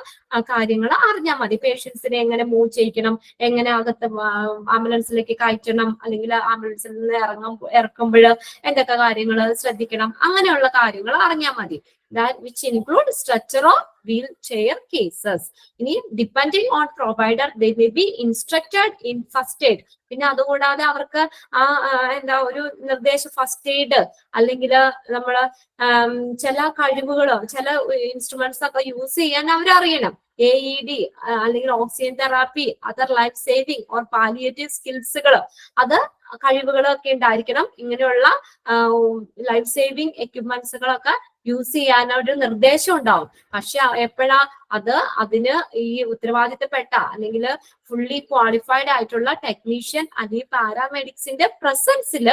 കാര്യങ്ങൾ അറിഞ്ഞാൽ മതി. പേഷ്യൻസിനെ എങ്ങനെ മൂവ് ചെയ്യിക്കണം, എങ്ങനെ അകത്ത് ആംബുലൻസിലേക്ക് കയറ്റണം, അല്ലെങ്കിൽ ആംബുലൻസിൽ നിന്ന് ഇറക്കുമ്പോൾ എന്തൊക്കെ കാര്യങ്ങൾ ശ്രദ്ധിക്കണം, അങ്ങനെയുള്ള കാര്യങ്ങൾ അറിഞ്ഞാൽ മതി. That which include stretcher or wheelchair cases. ഇനി depending on provider they may be instructed in first aid. പിന്നെ അതുകൂടാതെ അവർക്ക് ഒരു നിർദ്ദേശം ഫസ്റ്റ് എയ്ഡ് അല്ലെങ്കിൽ നമ്മള് ചില കഴിവുകളോ ചില ഇൻസ്ട്രുമെന്റ്സ് ഒക്കെ യൂസ് ചെയ്യാൻ അവരറിയണം. AED അല്ലെങ്കിൽ oxygen therapy, other life saving or palliative സ്കിൽസുകൾ, അത് കഴിവുകളൊക്കെ ഉണ്ടായിരിക്കണം. ഇങ്ങനെയുള്ള ലൈഫ് സേവിങ് എക്യുപ്മെന്റ്സുകളൊക്കെ യൂസ് ചെയ്യാൻ ഒരു നിർദ്ദേശം ഉണ്ടാവും. പക്ഷെ എപ്പോഴാ അതിന് ഈ ഉത്തരവാദിത്തപ്പെട്ട അല്ലെങ്കിൽ ഫുള്ളി ക്വാളിഫൈഡ് ആയിട്ടുള്ള ടെക്നീഷ്യൻ അല്ലെങ്കിൽ പാരാമെഡിക്സിന്റെ പ്രസൻസിൽ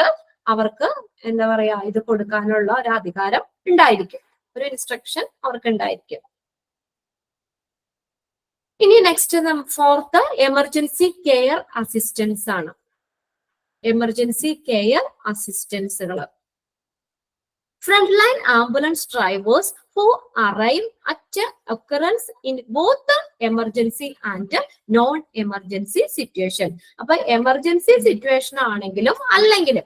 അവർക്ക് എന്താ പറയാ ഇത് കൊടുക്കാനുള്ള ഒരു അധികാരം ഉണ്ടായിരിക്കും, ഒരു ഇൻസ്ട്രക്ഷൻ അവർക്ക് ഉണ്ടായിരിക്കും. ഇനി next fourth emergency care assistance ആണ്. എമർജൻസി കെയർ അസിസ്റ്റൻസുകൾ Frontline ambulance drivers who arrive at occurrence in both the emergency and non-emergency situation. അപ്പൊ എമർജൻസി സിറ്റുവേഷൻ ആണെങ്കിലും അല്ലെങ്കിലും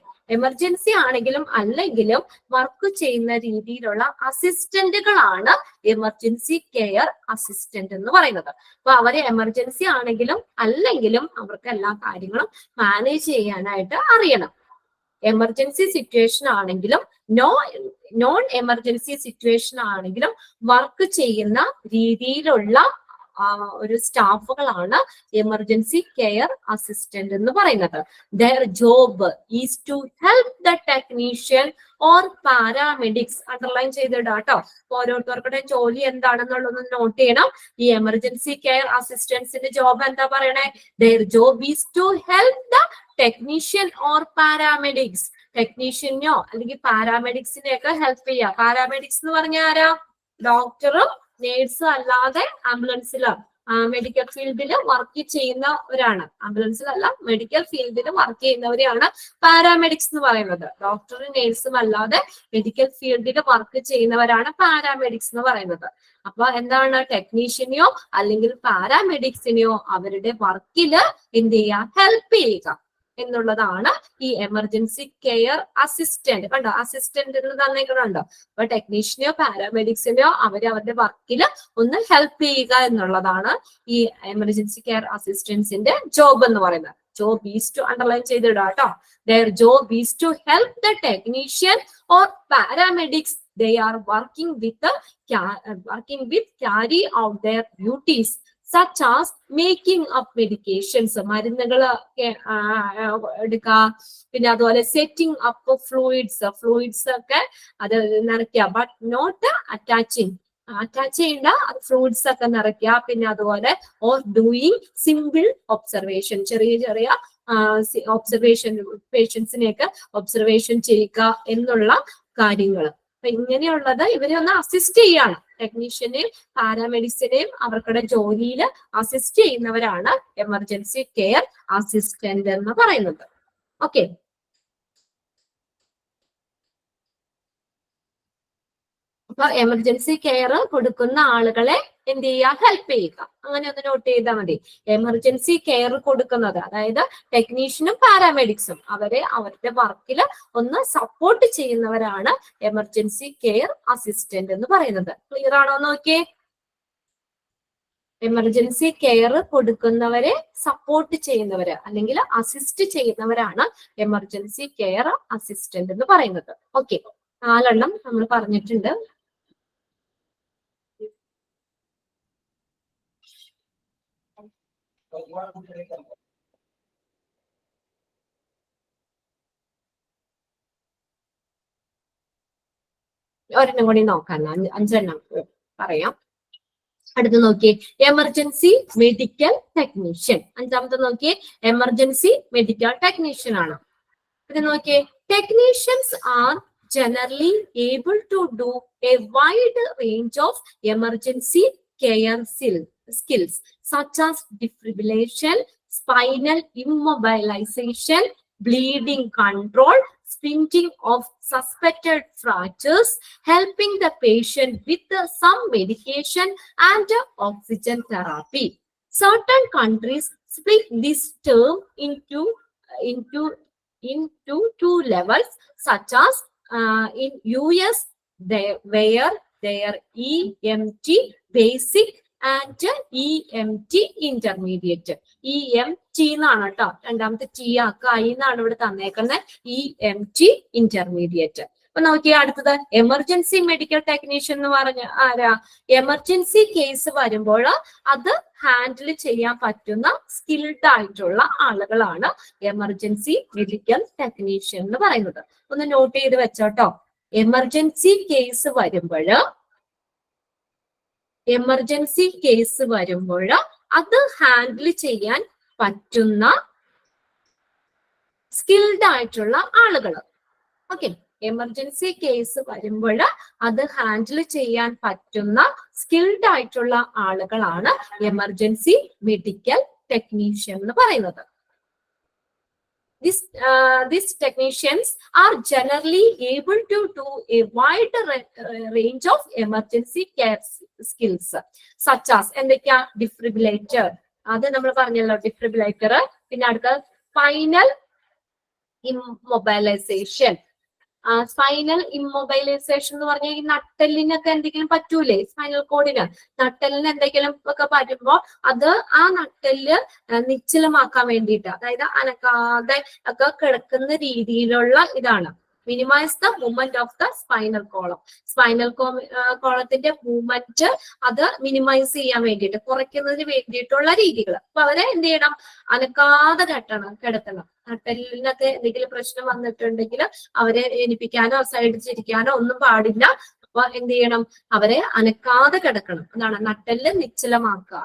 വർക്ക് ചെയ്യുന്ന രീതിയിലുള്ള അസിസ്റ്റന്റുകളാണ് എമർജൻസി കെയർ അസിസ്റ്റന്റ് എന്ന് പറയുന്നത്. അപ്പൊ അവര് എമർജൻസി ആണെങ്കിലും അല്ലെങ്കിലും അവർക്ക് എല്ലാ കാര്യങ്ങളും മാനേജ് ചെയ്യാനായിട്ട് അറിയണം. എമർജൻസി സിറ്റുവേഷൻ ആണെങ്കിലും നോൺ എമർജൻസി സിറ്റുവേഷൻ ആണെങ്കിലും വർക്ക് ചെയ്യുന്ന രീതിയിലുള്ള ഒരു സ്റ്റാഫുകളാണ് എമർജൻസി കെയർ അസിസ്റ്റന്റ് എന്ന് പറയുന്നത്. Their job is to help the technician or paramedics. Underline ചെയ്തിടാട്ടോ. ഓരോരുത്തർക്കുടെ ജോലി എന്താണെന്നുള്ളത് നോട്ട് ചെയ്യണം. ഈ എമർജൻസി കെയർ അസിസ്റ്റൻസിന്റെ ജോബ് എന്താ പറയണേ? Their job is to help the technician or paramedics. ടെക്നീഷ്യനോ അല്ലെങ്കിൽ പാരാമെഡിക്സിനെ ഒക്കെ ഹെൽപ്പ് ചെയ്യുക. പാരാമെഡിക്സ് എന്ന് പറഞ്ഞാൽ ആരാ? ഡോക്ടറും നേഴ്സും അല്ലാതെ ആംബുലൻസിലോ മെഡിക്കൽ ഫീൽഡിൽ വർക്ക് ചെയ്യുന്നവരാണ്. ആംബുലൻസിലല്ല, മെഡിക്കൽ ഫീൽഡിൽ വർക്ക് ചെയ്യുന്നവരെയാണ് പാരാമെഡിക്സ് എന്ന് പറയുന്നത്. ഡോക്ടറും നേഴ്സും അല്ലാതെ മെഡിക്കൽ ഫീൽഡിൽ വർക്ക് ചെയ്യുന്നവരാണ് പാരാമെഡിക്സ് എന്ന് പറയുന്നത്. അപ്പൊ എന്താണ്? ടെക്നീഷ്യനെയോ അല്ലെങ്കിൽ പാരാമെഡിക്സിനെയോ അവരുടെ വർക്കില് എന്ത് ചെയ്യുക? ഹെൽപ്പ് ചെയ്യുക എന്നുള്ളതാണ് ഈ എമർജൻസി കെയർ അസിസ്റ്റന്റ്. കണ്ടോ, അസിസ്റ്റന്റ് എന്ന് തന്നേക്കുന്നുണ്ടോ? അപ്പൊ ടെക്നീഷ്യനെയോ പാരാമെഡിക്സിനെയോ അവരുടെ വർക്കിൽ ഒന്ന് ഹെൽപ്പ് ചെയ്യുക എന്നുള്ളതാണ് ഈ എമർജൻസി കെയർ അസിസ്റ്റൻസിന്റെ ജോബ് എന്ന് പറയുന്നത്. job is to underline ചെയ്തിടാ കേട്ടോ. Their job is to help the technician or paramedics. They are working with carry out their duties such as making up medications, മരുന്നുകൾ എടുക്കുക, പിന്നെ അതുപോലെ സെറ്റിംഗ് അപ്പ് ഫ്ലൂയിഡ്സ് ഒക്കെ അത് നിറയ്ക്കുക. But not attach ചെയ്യേണ്ട fluids ഒക്കെ നിറയ്ക്കുക. പിന്നെ അതുപോലെ ഓർ ഡൂയിങ് സിമ്പിൾ ഒബ്സർവേഷൻ, ചെറിയ ഒബ്സർവേഷൻ, പേഷ്യൻസിനെയൊക്കെ ഒബ്സർവേഷൻ ചെയ്യുക എന്നുള്ള കാര്യങ്ങൾ. അപ്പൊ ഇങ്ങനെയുള്ളത് ഇവരെ ഒന്ന് അസിസ്റ്റ് ചെയ്യാണ്. ടെക്നീഷ്യനെയും പാരാമെഡിക്സിനെയും അവർക്കുടെ ജോലിയിൽ അസിസ്റ്റ് ചെയ്യുന്നവരാണ് എമർജൻസി കെയർ അസിസ്റ്റന്റ് എന്ന് പറയുന്നത്. ഓക്കെ, അപ്പൊ എമർജൻസി കെയർ കൊടുക്കുന്ന ആളുകളെ എന്ത് ചെയ്യുക? ഹെൽപ്പ് ചെയ്യുക. അങ്ങനെ ഒന്ന് നോട്ട് ചെയ്താൽ മതി. എമർജൻസി കെയർ കൊടുക്കുന്നത്, അതായത് ടെക്നീഷ്യനും പാരാമെഡിക്സും അവരുടെ വർക്കിൽ ഒന്ന് സപ്പോർട്ട് ചെയ്യുന്നവരാണ് എമർജൻസി കെയർ അസിസ്റ്റന്റ് എന്ന് പറയുന്നത്. ക്ലിയർ ആണോ നോക്കിയേ? എമർജൻസി കെയർ കൊടുക്കുന്നവരെ സപ്പോർട്ട് ചെയ്യുന്നവര് അല്ലെങ്കിൽ അസിസ്റ്റ് ചെയ്യുന്നവരാണ് എമർജൻസി കെയർ അസിസ്റ്റന്റ് എന്ന് പറയുന്നത്. ഓക്കെ, 4 എണ്ണം നമ്മൾ പറഞ്ഞിട്ടുണ്ട്. ഒരെണ്ണം കൂടി നോക്കാം, 5 എണ്ണം പറയാം. അടുത്ത് നോക്കിയേ, എമർജൻസി മെഡിക്കൽ ടെക്നീഷ്യൻ. 5ാമത്തെ നോക്കിയേ, എമർജൻസി മെഡിക്കൽ ടെക്നീഷ്യൻ ആണ്. ഇത് നോക്കിയേ, technicians are generally able to do a wide range of emergency care skills such as defibrillation, spinal immobilization, bleeding control, splinting of suspected fractures, helping the patient with some medication and oxygen therapy. Certain countries split this term into 2 levels, such as in US, where their EMT basic and EMT intermediate. EMT എന്നാണ് കേട്ടോ, 2ാമത്തെ T ആക്കുക, I എന്നാണ് ഇവിടെ തന്നേക്കുന്നത്. EMT intermediate. അപ്പൊ നോക്കിയാൽ അടുത്തത് emergency medical technician എന്ന് പറഞ്ഞ ആരാ? എമർജൻസി കേസ് വരുമ്പോൾ അത് ഹാൻഡിൽ ചെയ്യാൻ പറ്റുന്ന സ്കിൽഡ് ആയിട്ടുള്ള ആളുകളാണ് എമർജൻസി മെഡിക്കൽ ടെക്നീഷ്യൻ എന്ന് പറയുന്നത്. ഒന്ന് നോട്ട് ചെയ്ത് വെച്ചോട്ടോ. എമർജൻസി കേസ് വരുമ്പോൾ അത് ഹാൻഡിൽ ചെയ്യാൻ പറ്റുന്ന സ്കിൽഡ് ആയിട്ടുള്ള ആളുകൾ. ഓക്കെ, എമർജൻസി കേസ് വരുമ്പോൾ അത് ഹാൻഡിൽ ചെയ്യാൻ പറ്റുന്ന സ്കിൽഡ് ആയിട്ടുള്ള ആളുകളാണ് എമർജൻസി മെഡിക്കൽ ടെക്നീഷ്യൻ എന്ന് പറയുന്നത്. These technicians are generally able to do a wide range of emergency care skills, such as എന്തൊക്കെയാ defibrillator, അത് നമ്മൾ പറഞ്ഞല്ലോ defibrillator. പിന്നെ അടുത്ത spinal immobilization. സ്പൈനൽ ഇമ്മൊബൈലൈസേഷൻ എന്ന് പറഞ്ഞാൽ ഈ നട്ടെല്ലിനൊക്കെ എന്തെങ്കിലും പറ്റൂലേ, സ്പൈനൽ കോഡിന് നട്ടെല്ലിന് എന്തെങ്കിലും ഒക്കെ പറ്റുമ്പോ അത് ആ നട്ടെല്ല് നിശ്ചലമാക്കാൻ വേണ്ടിയിട്ട്, അതായത് അനക്കാതെ ഒക്കെ കിടക്കുന്ന രീതിയിലുള്ള ഇതാണ്. Minimise the movement of the spinal column. Spinal കോളത്തിന്റെ മൂവ്മെന്റ് അത് മിനിമൈസ് ചെയ്യാൻ വേണ്ടിയിട്ട്, കുറയ്ക്കുന്നതിന് വേണ്ടിയിട്ടുള്ള രീതികൾ. അപ്പൊ അവരെ എന്ത് ചെയ്യണം, അനക്കാതെ കിടത്തണം. നട്ടെല്ലിനൊക്കെ എന്തെങ്കിലും പ്രശ്നം വന്നിട്ടുണ്ടെങ്കിൽ അവരെ എണിപ്പിക്കാനോ സൈഡ് ചിരിക്കാനോ ഒന്നും പാടില്ല. അപ്പൊ എന്ത് ചെയ്യണം, അവരെ അനക്കാതെ കിടക്കണം. അതാണ് നട്ടെല്ല് നിശ്ചലമാക്കുക.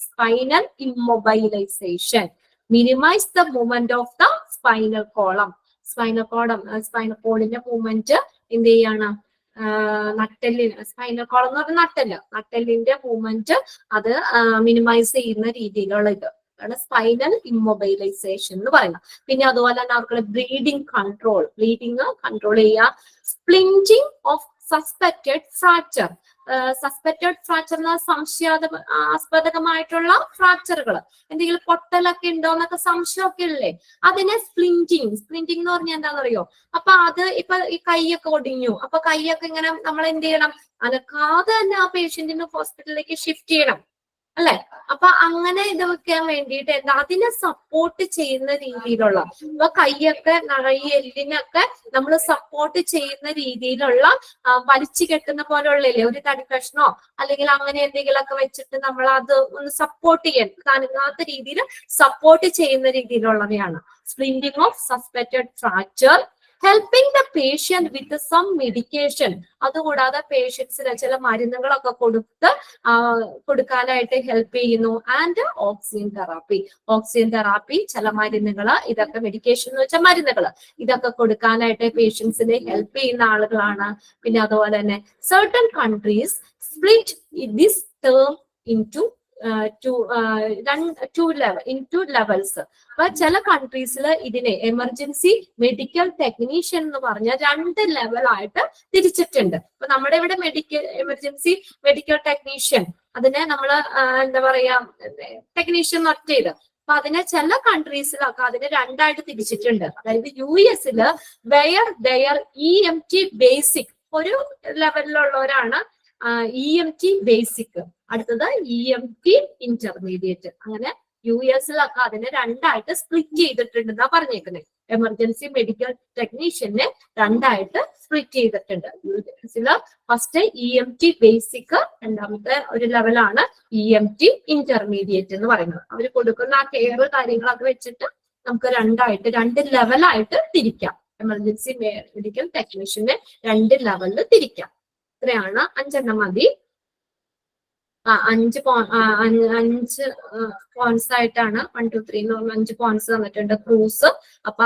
Spinal ഇമ്മൊബൈലൈസേഷൻ. Minimise the movement of the spinal column. Spinal കോഡിന്റെ മൂവ്മെന്റ് എന്ത് ചെയ്യാണ്, നട്ടെല്ലിന്, സ്പൈനൽ കോളം എന്ന് പറഞ്ഞ നട്ടെല്ലിന്റെ മൂവ്മെന്റ് അത് മിനിമൈസ് ചെയ്യുന്ന രീതിയിലുള്ള ഇത് ആണ് സ്പൈനൽ ഇമ്മൊബൈലൈസേഷൻ എന്ന് പറയുന്നത്. പിന്നെ അതുപോലെ തന്നെ അവർക്ക് ബ്ലീഡിങ് കൺട്രോൾ ചെയ്യുക. Splinting of suspected fracture. Suspected fracture എന്ന സംശയാസ്പദമായിട്ടുള്ള ഫ്രാക്ചറുകൾ, എന്തെങ്കിലും പൊട്ടലൊക്കെ ഉണ്ടോ എന്നൊക്കെ സംശയമൊക്കെ ഉള്ളേ, അതിനെ സ്പ്ലിന്റിങ് എന്ന് പറഞ്ഞാൽ എന്താണെന്നറിയോ? അപ്പൊ അത് ഇപ്പൊ ഈ കൈയൊക്കെ ഒടിഞ്ഞു, അപ്പൊ കൈയൊക്കെ ഇങ്ങനെ നമ്മൾ എന്ത് ചെയ്യണം, അനക്കാതെ തന്നെ ആ പേഷ്യന്റിന് ഹോസ്പിറ്റലിലേക്ക് ഷിഫ്റ്റ് ചെയ്യണം അല്ലെ. അപ്പൊ അങ്ങനെ ഇത് വെക്കാൻ വേണ്ടിയിട്ട് എന്താ, അതിനെ സപ്പോർട്ട് ചെയ്യുന്ന രീതിയിലുള്ള, ഇപ്പൊ കൈയൊക്കെ ഈ എല്ലിനൊക്കെ നമ്മൾ സപ്പോർട്ട് ചെയ്യുന്ന രീതിയിലുള്ള വലിച്ചു കെട്ടുന്ന പോലെയുള്ളല്ലേ ഒരു തടി കഷ്ണോ അല്ലെങ്കിൽ അങ്ങനെ എന്തെങ്കിലുമൊക്കെ വെച്ചിട്ട് നമ്മൾ അത് ഒന്ന് സപ്പോർട്ട് ചെയ്യാൻ താങ്ങാത്ത രീതിയിൽ സപ്പോർട്ട് ചെയ്യുന്ന രീതിയിലുള്ളവയാണ് splinting of suspected fracture. Helping the patient with some medication. അതുകൂടാതെ പേഷ്യൻസിന് ചില മരുന്നുകളൊക്കെ കൊടുക്കാനായിട്ട് ഹെൽപ്പ് ചെയ്യുന്നു. ആൻഡ് ഓക്സിജൻ തെറാപ്പി ചില മരുന്നുകൾ, ഇതൊക്കെ മെഡിക്കേഷൻ എന്ന് വെച്ചാൽ മരുന്നുകൾ, ഇതൊക്കെ കൊടുക്കാനായിട്ട് പേഷ്യൻസിനെ ഹെൽപ്പ് ചെയ്യുന്ന ആളുകളാണ്. പിന്നെ അതുപോലെ തന്നെ certain countries split this term into two levels. അപ്പൊ ചില കൺട്രീസിൽ ഇതിനെ എമർജൻസി മെഡിക്കൽ ടെക്നീഷ്യൻ എന്ന് പറഞ്ഞ 2 ലെവലായിട്ട് തിരിച്ചിട്ടുണ്ട്. അപ്പൊ നമ്മുടെ ഇവിടെ എമർജൻസി മെഡിക്കൽ ടെക്നീഷ്യൻ, അതിനെ നമ്മൾ എന്താ പറയാ, ടെക്നീഷ്യൻ ഒറ്റ ചെയ്ത്. അപ്പൊ അതിനെ ചില കൺട്രീസിലൊക്കെ അതിനെ 2ആയിട്ട് തിരിച്ചിട്ടുണ്ട്. അതായത് US വെയർ EMT ബേസിക് ഒരു ലെവലിലുള്ളവരാണ് EMT ബേസിക്, അടുത്തത് EMT ഇന്റർമീഡിയറ്റ്. അങ്ങനെ US അതിനെ 2ആയിട്ട് സ്പ്ലിറ്റ് ചെയ്തിട്ടുണ്ടെന്നാ പറഞ്ഞേക്കുന്നത്. എമർജൻസി മെഡിക്കൽ ടെക്നീഷ്യനെ 2ആയിട്ട് സ്പ്ലിറ്റ് ചെയ്തിട്ടുണ്ട്. US ഫസ്റ്റ് EMT ബേസിക്, രണ്ടാമത്തെ ഒരു ലെവലാണ് EMT ഇന്റർമീഡിയറ്റ് എന്ന് പറയുന്നത്. അവർ കൊടുക്കുന്ന ആ കെയർ കാര്യങ്ങളൊക്കെ വെച്ചിട്ട് നമുക്ക് 2 ലെവലായിട്ട് തിരിക്കാം. എമർജൻസി മെഡിക്കൽ ടെക്നീഷ്യനെ 2 ലെവലിൽ തിരിക്കാം. ഇത്രയാണ് 5 മതി. 5 പോയിന്റ്സ് ആയിട്ടാണ് 1, 2, 3 എന്ന് പറഞ്ഞ 5 പോയിന്റ്സ് തന്നിട്ടുണ്ട്. ക്രൂസ്, അപ്പൊ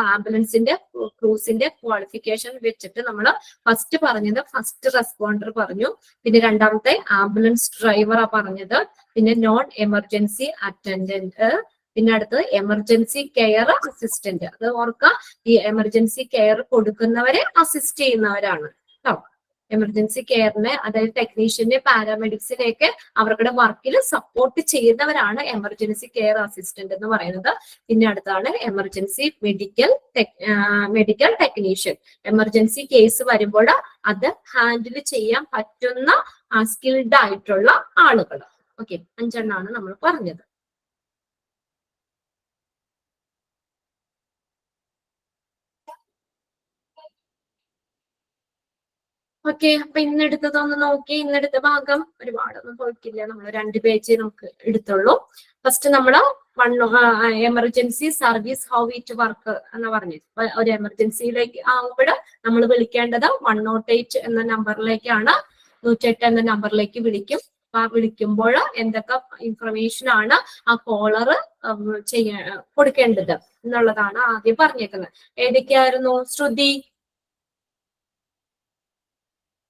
ക്രൂസിന്റെ ക്വാളിഫിക്കേഷൻ വെച്ചിട്ട് നമ്മൾ ഫസ്റ്റ് പറഞ്ഞത് ഫസ്റ്റ് റെസ്പോണ്ടർ പറഞ്ഞു, പിന്നെ രണ്ടാമത്തെ ആംബുലൻസ് ഡ്രൈവറാ പറഞ്ഞത്, പിന്നെ നോൺ എമർജൻസി അറ്റൻഡന്റ്, പിന്നെ അടുത്തത് എമർജൻസി കെയർ അസിസ്റ്റന്റ്. അത് ഓർക്കുക, ഈ എമർജൻസി കെയർ കൊടുക്കുന്നവരെ അസിസ്റ്റ് ചെയ്യുന്നവരാണ് കേട്ടോ. എമർജൻസി കെയറിനെ, അതായത് ടെക്നീഷ്യനെ, പാരാമെഡിക്സിനെയൊക്കെ അവരുടെ വർക്കിൽ സപ്പോർട്ട് ചെയ്യുന്നവരാണ് എമർജൻസി കെയർ അസിസ്റ്റന്റ് എന്ന് പറയുന്നത്. പിന്നെ അടുത്താണ് emergency medical technician. Emergency case വരുമ്പോൾ അത് ഹാൻഡിൽ ചെയ്യാൻ പറ്റുന്ന സ്കിൽഡ് ആയിട്ടുള്ള ആളുകൾ. ഓക്കെ, 5 എണ്ണമാണ് നമ്മൾ പറഞ്ഞത്. ഓക്കെ, അപ്പൊ ഇന്നെടുത്തതൊന്ന് നോക്കി. ഇന്നെടുത്ത ഭാഗം ഒരുപാടൊന്നും പോയിട്ടില്ല, നമ്മൾ 2 പേജ് നമുക്ക് എടുത്തുള്ളൂ. ഫസ്റ്റ് നമ്മള് emergency service how it work എന്ന് പറഞ്ഞു. ഒരു എമർജൻസിയിലേക്ക് ആകുമ്പോൾ നമ്മൾ വിളിക്കേണ്ടത് 108 എന്ന നമ്പറിലേക്കാണ്. 108 എന്ന നമ്പറിലേക്ക് വിളിക്കും. അപ്പൊ വിളിക്കുമ്പോൾ എന്തൊക്കെ ഇൻഫർമേഷൻ ആണ് ആ കോളർ കൊടുക്കേണ്ടത് എന്നുള്ളതാണ് ആദ്യം പറഞ്ഞേക്കുന്നത്. ഏതൊക്കെയായിരുന്നു ശ്രുതി?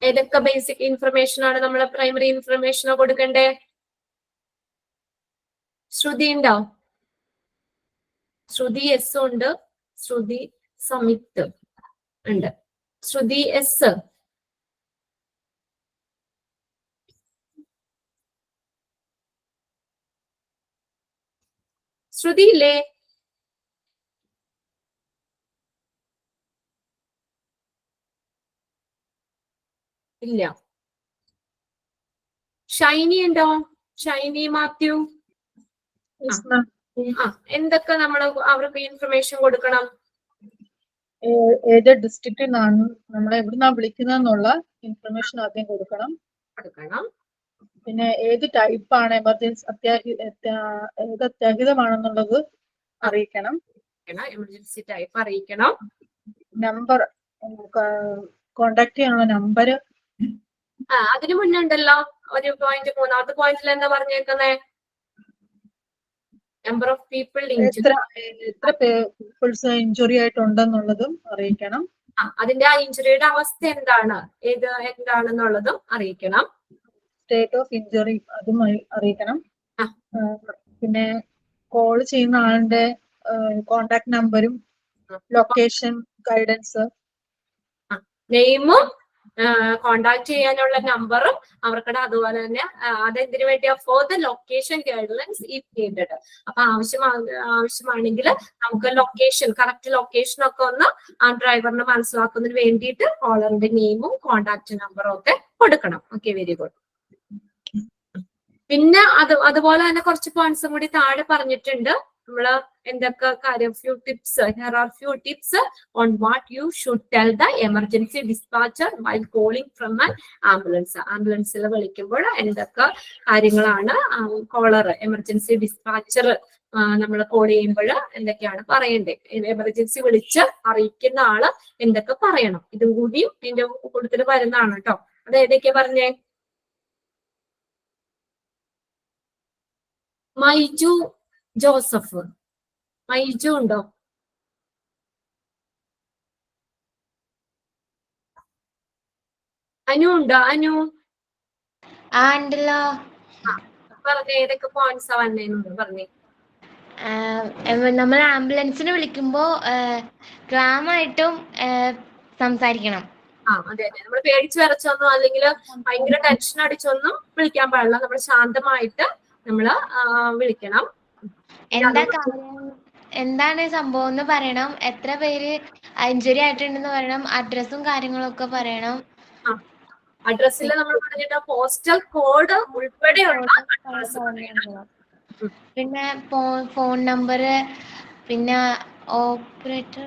ഏതൊക്കെ ബേസിക് ഇൻഫർമേഷൻ ആണ് നമ്മൾ പ്രൈമറി ഇൻഫർമേഷനോ കൊടുക്കണ്ടേ? ശ്രുതി ഉണ്ടോ? ശ്രുതി എസ് ഉണ്ട്, ശ്രുതി സമിത്ത് ഉണ്ട്. ശ്രുതി എസ്. ശ്രുതി ഇല്ലേ? ഇല്ല. ഷൈനി ഉണ്ടോ? ഷൈനി മാത്യു. എന്തൊക്കെ നമ്മൾ അവർക്ക് ഇൻഫർമേഷൻ കൊടുക്കണം? ഏത് ഡിസ്ട്രിക്റ്റിൽ നിന്നാണ് നമ്മളെ എവിടുന്നാ വിളിക്കുന്നതെന്നുള്ള ഇൻഫർമേഷൻ ആദ്യം കൊടുക്കണം. പിന്നെ ഏത് ടൈപ്പാണ് എമർജൻസി ഏത് അത്യാഹിതമാണെന്നുള്ളത് അറിയിക്കണം. എമർജൻസി ടൈപ്പ് അറിയിക്കണം. നമ്പർ കോണ്ടാക്ട് ചെയ്യാനുള്ള നമ്പർ. അതിനു മുന്നേ ഉണ്ടല്ലോ ഒരു പോയിന്റ്, മൂന്നാമത്തെ പോയിന്റിൽ എന്താ പറഞ്ഞേക്കുന്നേ? നമ്പർ ഓഫ് പീപ്പിൾ എത്ര പീപ്പിൾസ് ഇഞ്ചുറി ആയിട്ടുണ്ടെന്നുള്ളതും അറിയിക്കണം. അതിന്റെ ആ ഇഞ്ചുറിയുടെ അവസ്ഥ എന്താണ്, എന്താണെന്നുള്ളതും അറിയിക്കണം. സ്റ്റേറ്റ് ഓഫ് ഇഞ്ചുറി അതും അറിയിക്കണം. പിന്നെ കോൾ ചെയ്യുന്ന ആളുടെ കോണ്ടാക്ട് നമ്പറും ലൊക്കേഷൻ ഗൈഡൻസ്, നെയിമും കോണ്ടാക്ട് ചെയ്യാനുള്ള നമ്പറും അവർക്കടെ. അതുപോലെ തന്നെ അതെന്തിനു വേണ്ടിയാ? For the location guidelines if needed. അപ്പൊ ആവശ്യമാണെങ്കിൽ നമുക്ക് ലൊക്കേഷൻ, കറക്റ്റ് ലൊക്കേഷൻ ഒക്കെ ഒന്ന് ആ ഡ്രൈവറിന് മനസ്സിലാക്കുന്നതിന് വേണ്ടിയിട്ട് കോളറിന്റെ നെയിമും കോണ്ടാക്ട് നമ്പറും ഒക്കെ കൊടുക്കണം. Okay, very good. പിന്നെ അതുപോലെ തന്നെ കുറച്ച് പോയിന്റ്സും കൂടി താഴെ പറഞ്ഞിട്ടുണ്ട്. നമ്മള് എന്തൊക്കെ കാര്യം, few tips, here are few tips on what you should tell the emergency dispatcher while calling from an ambulance. ആംബുലൻസിൽ വിളിക്കുമ്പോൾ എന്തൊക്കെ കാര്യങ്ങളാണ് കോളർ, എമർജൻസി ഡിസ്പാച്ചർ നമ്മൾ കോൾ ചെയ്യുമ്പോൾ എന്തൊക്കെയാണ് പറയണ്ടേ, എമർജൻസി വിളിച്ച് അറിയിക്കുന്ന ആള് എന്തൊക്കെ പറയണം, ഇതും കൂടിയും ഇതിന്റെ കൂട്ടത്തിൽ വരുന്നതാണ് കേട്ടോ. അത് ഏതൊക്കെയാ പറഞ്ഞേ? മൈജു ജോസഫ്. മൈജു ഉണ്ടോ? അനു ഉണ്ടോ? അനു ഉണ്ടല്ലോ. പറഞ്ഞേ, ഏതൊക്കെ പോയിന്റ്സാ വന്നേന്ന് പറഞ്ഞേ. നമ്മൾ ആംബുലൻസിന് വിളിക്കുമ്പോ ക്ലാമായിട്ടും സംസാരിക്കണം. അതെ, നമ്മൾ പേടിച്ചു വരച്ചൊന്നും അല്ലെങ്കിൽ ഭയങ്കര ടെൻഷൻ അടിച്ചൊന്നും വിളിക്കാൻ പാടില്ല. നമ്മൾ ശാന്തമായിട്ട് നമ്മള് വിളിക്കണം. എന്താണ് സംഭവം എന്ന് പറയണം, എത്ര പേര് ഇഞ്ചുറി ആയിട്ടുണ്ടെന്ന് പറയണം, അഡ്രസ്സും കാര്യങ്ങളൊക്കെ പറയണം. അഡ്രസ്സിൽ നമ്മൾ പറഞ്ഞിട്ട് പോസ്റ്റൽ കോഡ് ഉൾപ്പെടെയുള്ള പിന്നെ ഫോൺ നമ്പർ, പിന്നെ ഓപ്പറേറ്റർ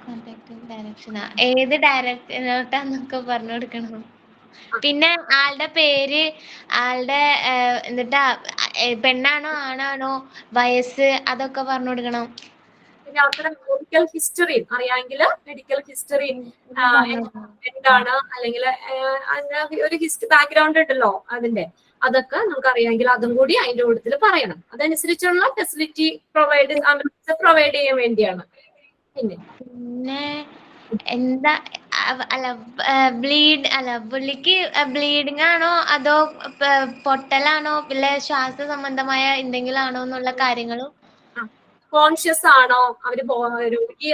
കോണ്ടാക്ട് ഡയറക്ഷൻ, ഏത് ഡയറക്ഷനോട്ടാന്നൊക്കെ പറഞ്ഞു കൊടുക്കണം. പിന്നെ ആളുടെ പേര്, ആളുടെ എന്നിട്ട് പെണ്ണാണോ ആണാണോ, വയസ്സ്, അതൊക്കെ പറഞ്ഞു കൊടുക്കണം. പിന്നെ അവരുടെ മെഡിക്കൽ ഹിസ്റ്ററി അറിയാമെങ്കിൽ മെഡിക്കൽ ഹിസ്റ്ററി എന്താണ്, അല്ലെങ്കിൽ ഒരു ബാക്ക്ഗ്രൗണ്ട് ഉണ്ടല്ലോ അതിന്റെ, അതൊക്കെ നമുക്ക് അറിയാമെങ്കിൽ അതും കൂടി അതിന്റെ കൂട്ടത്തിൽ പറയണം. അതനുസരിച്ചുള്ള ഫെസിലിറ്റി പ്രൊവൈഡ് ചെയ്യാൻ വേണ്ടിയാണ്. പിന്നെ എന്താ പുള്ളിക്ക് ബ്ലീഡിങ് ആണോ അതോ പൊട്ടലാണോ, പിന്നെ ശ്വാസ സംബന്ധമായ എന്തെങ്കിലും ആണോ എന്നുള്ള കാര്യങ്ങളും. കോൺഷ്യസ് ആണോ, അവര് രോഗി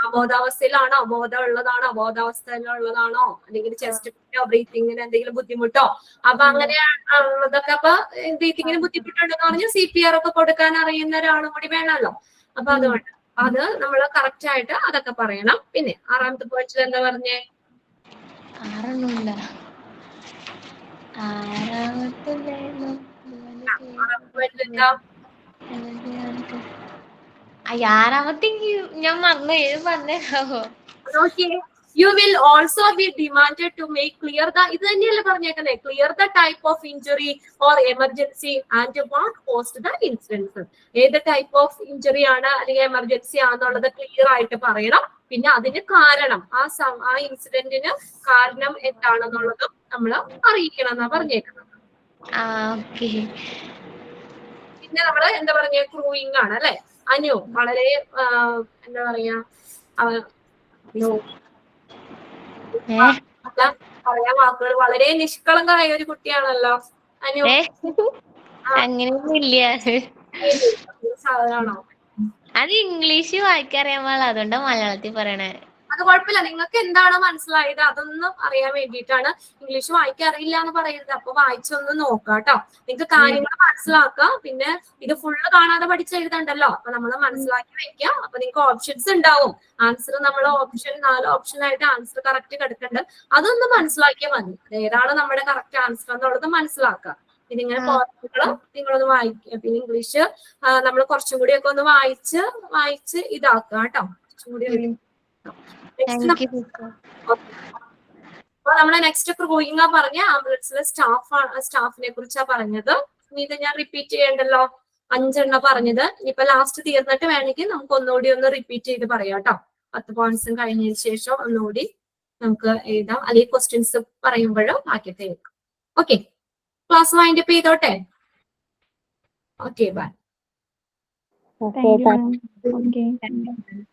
അബോധാവസ്ഥയിലാണോ, ബോധമുള്ളതാണോ, അബോധാവസ്ഥയിലുള്ളതാണോ, അല്ലെങ്കിൽ ചെസ്റ്റ് ബ്രീത്തിങ്ങിന് എന്തെങ്കിലും ബുദ്ധിമുട്ടോ, അപ്പൊ അങ്ങനെ ഉള്ളതൊക്കെ. അപ്പൊ ബ്രീത്തിങ്ങിന് ബുദ്ധിമുട്ടുണ്ടെന്ന് പറഞ്ഞ് CPR ഒക്കെ കൊടുക്കാൻ അറിയുന്ന ഒരാളും കൂടി വേണമല്ലോ. അപ്പൊ അതുകൊണ്ട് അത് നമ്മൾ കറക്റ്റ് ആയിട്ട് അതൊക്കെ പറയണം. പിന്നെ 6ാമത്തെ പോയിന്റിൽ എന്താ പറഞ്ഞേ? 6ാമത്തെ ഞാൻ മറന്നു, ഏത് പറഞ്ഞോ. You will also be demanded to make clear the, ഇത് തന്നെയല്ലേ പറഞ്ഞേക്കുന്നേ, clear the type of injury or emergency and what caused the incident. ഏത് ടൈപ്പ് ഓഫ് ഇഞ്ചുറി ആണ് അല്ലെങ്കിൽ എമർജൻസി ആണെന്നുള്ളത് ക്ലിയർ ആയിട്ട് പറയണം. പിന്നെ അതിന് കാരണം, ആ ഇൻസിഡന്റിന് കാരണം എന്താണെന്നുള്ളതും നമ്മൾ അറിയിക്കണം എന്നാ പറഞ്ഞേക്കുന്നത്. പിന്നെ നമ്മള് എന്താ പറഞ്ഞ, ക്രൂയിങ് ആണ് അല്ലെ. അനു വളരെ എന്താ പറയാ, പറയാൻ വാക്കുകൾ, വളരെ നിഷ്കളങ്കമായ ഒരു കുട്ടിയാണല്ലോ അനു. അങ്ങനെയൊന്നും ഇല്ല. സാധനമാണോ? അത് ഇംഗ്ലീഷ് വായിക്കറിയാൻ പാടില്ല, അതുകൊണ്ടാ മലയാളത്തിൽ പറയണേ. അത് കുഴപ്പമില്ല, നിങ്ങൾക്ക് എന്താണ് മനസ്സിലായത് അതൊന്നും അറിയാൻ വേണ്ടിയിട്ടാണ്. ഇംഗ്ലീഷ് വായിക്കാൻ അറിയില്ല എന്ന് പറയരുത്, അപ്പൊ വായിച്ചൊന്ന് നോക്കാം കേട്ടോ. നിങ്ങൾക്ക് കാര്യങ്ങൾ മനസ്സിലാക്കാം. പിന്നെ ഇത് ഫുള്ള് കാണാതെ പഠിച്ചെഴുതണ്ടല്ലോ, അപ്പൊ നമ്മൾ മനസ്സിലാക്കി വെക്കാം. അപ്പൊ നിങ്ങൾക്ക് ഓപ്ഷൻസ് ഉണ്ടാവും. ആൻസർ നമ്മൾ 4 ഓപ്ഷനായിട്ട് ആൻസർ കറക്റ്റ് കിടക്കുന്നുണ്ട്, അതൊന്ന് മനസ്സിലാക്കിയാൽ മതി. ഏതാണ് നമ്മുടെ കറക്റ്റ് ആൻസർ എന്നുള്ളത് മനസ്സിലാക്കാം. പിന്നെ ഇങ്ങനെ പോയിന്റുകൾ നിങ്ങളൊന്ന് വായിക്കുക. പിന്നെ ഇംഗ്ലീഷ് നമ്മൾ കുറച്ചും കൂടി ഒക്കെ ഒന്ന് വായിച്ച് ഇതാക്കുക കേട്ടോ. കുറച്ചും കൂടി അപ്പൊ നമ്മളെ നെക്സ്റ്റ് ക്രൂയിങ് പറഞ്ഞ ആംബുലൻസിലെ സ്റ്റാഫിനെ കുറിച്ചാ പറഞ്ഞത്. ഇത് ഞാൻ റിപ്പീറ്റ് ചെയ്യണ്ടല്ലോ, 5 പറഞ്ഞത്. ഇനിയിപ്പോ ലാസ്റ്റ് തീർന്നിട്ട് വേണമെങ്കിൽ നമുക്ക് ഒന്നുകൂടി ഒന്ന് റിപ്പീറ്റ് ചെയ്ത് പറയാം കേട്ടോ. 10 പോയിന്റ്സും കഴിഞ്ഞതിന് ശേഷം ഒന്നുകൂടി നമുക്ക് എഴുതാം, അല്ലെങ്കിൽ ക്വസ്റ്റ്യൻസ് പറയുമ്പോഴും ആക്കിയിട്ട് എഴുതാം. ഓക്കെ, ക്ലാസ് വൈൻഡ് അപ്പ് ചെയ്തോട്ടെ. Okay, bye. Okay, thank you.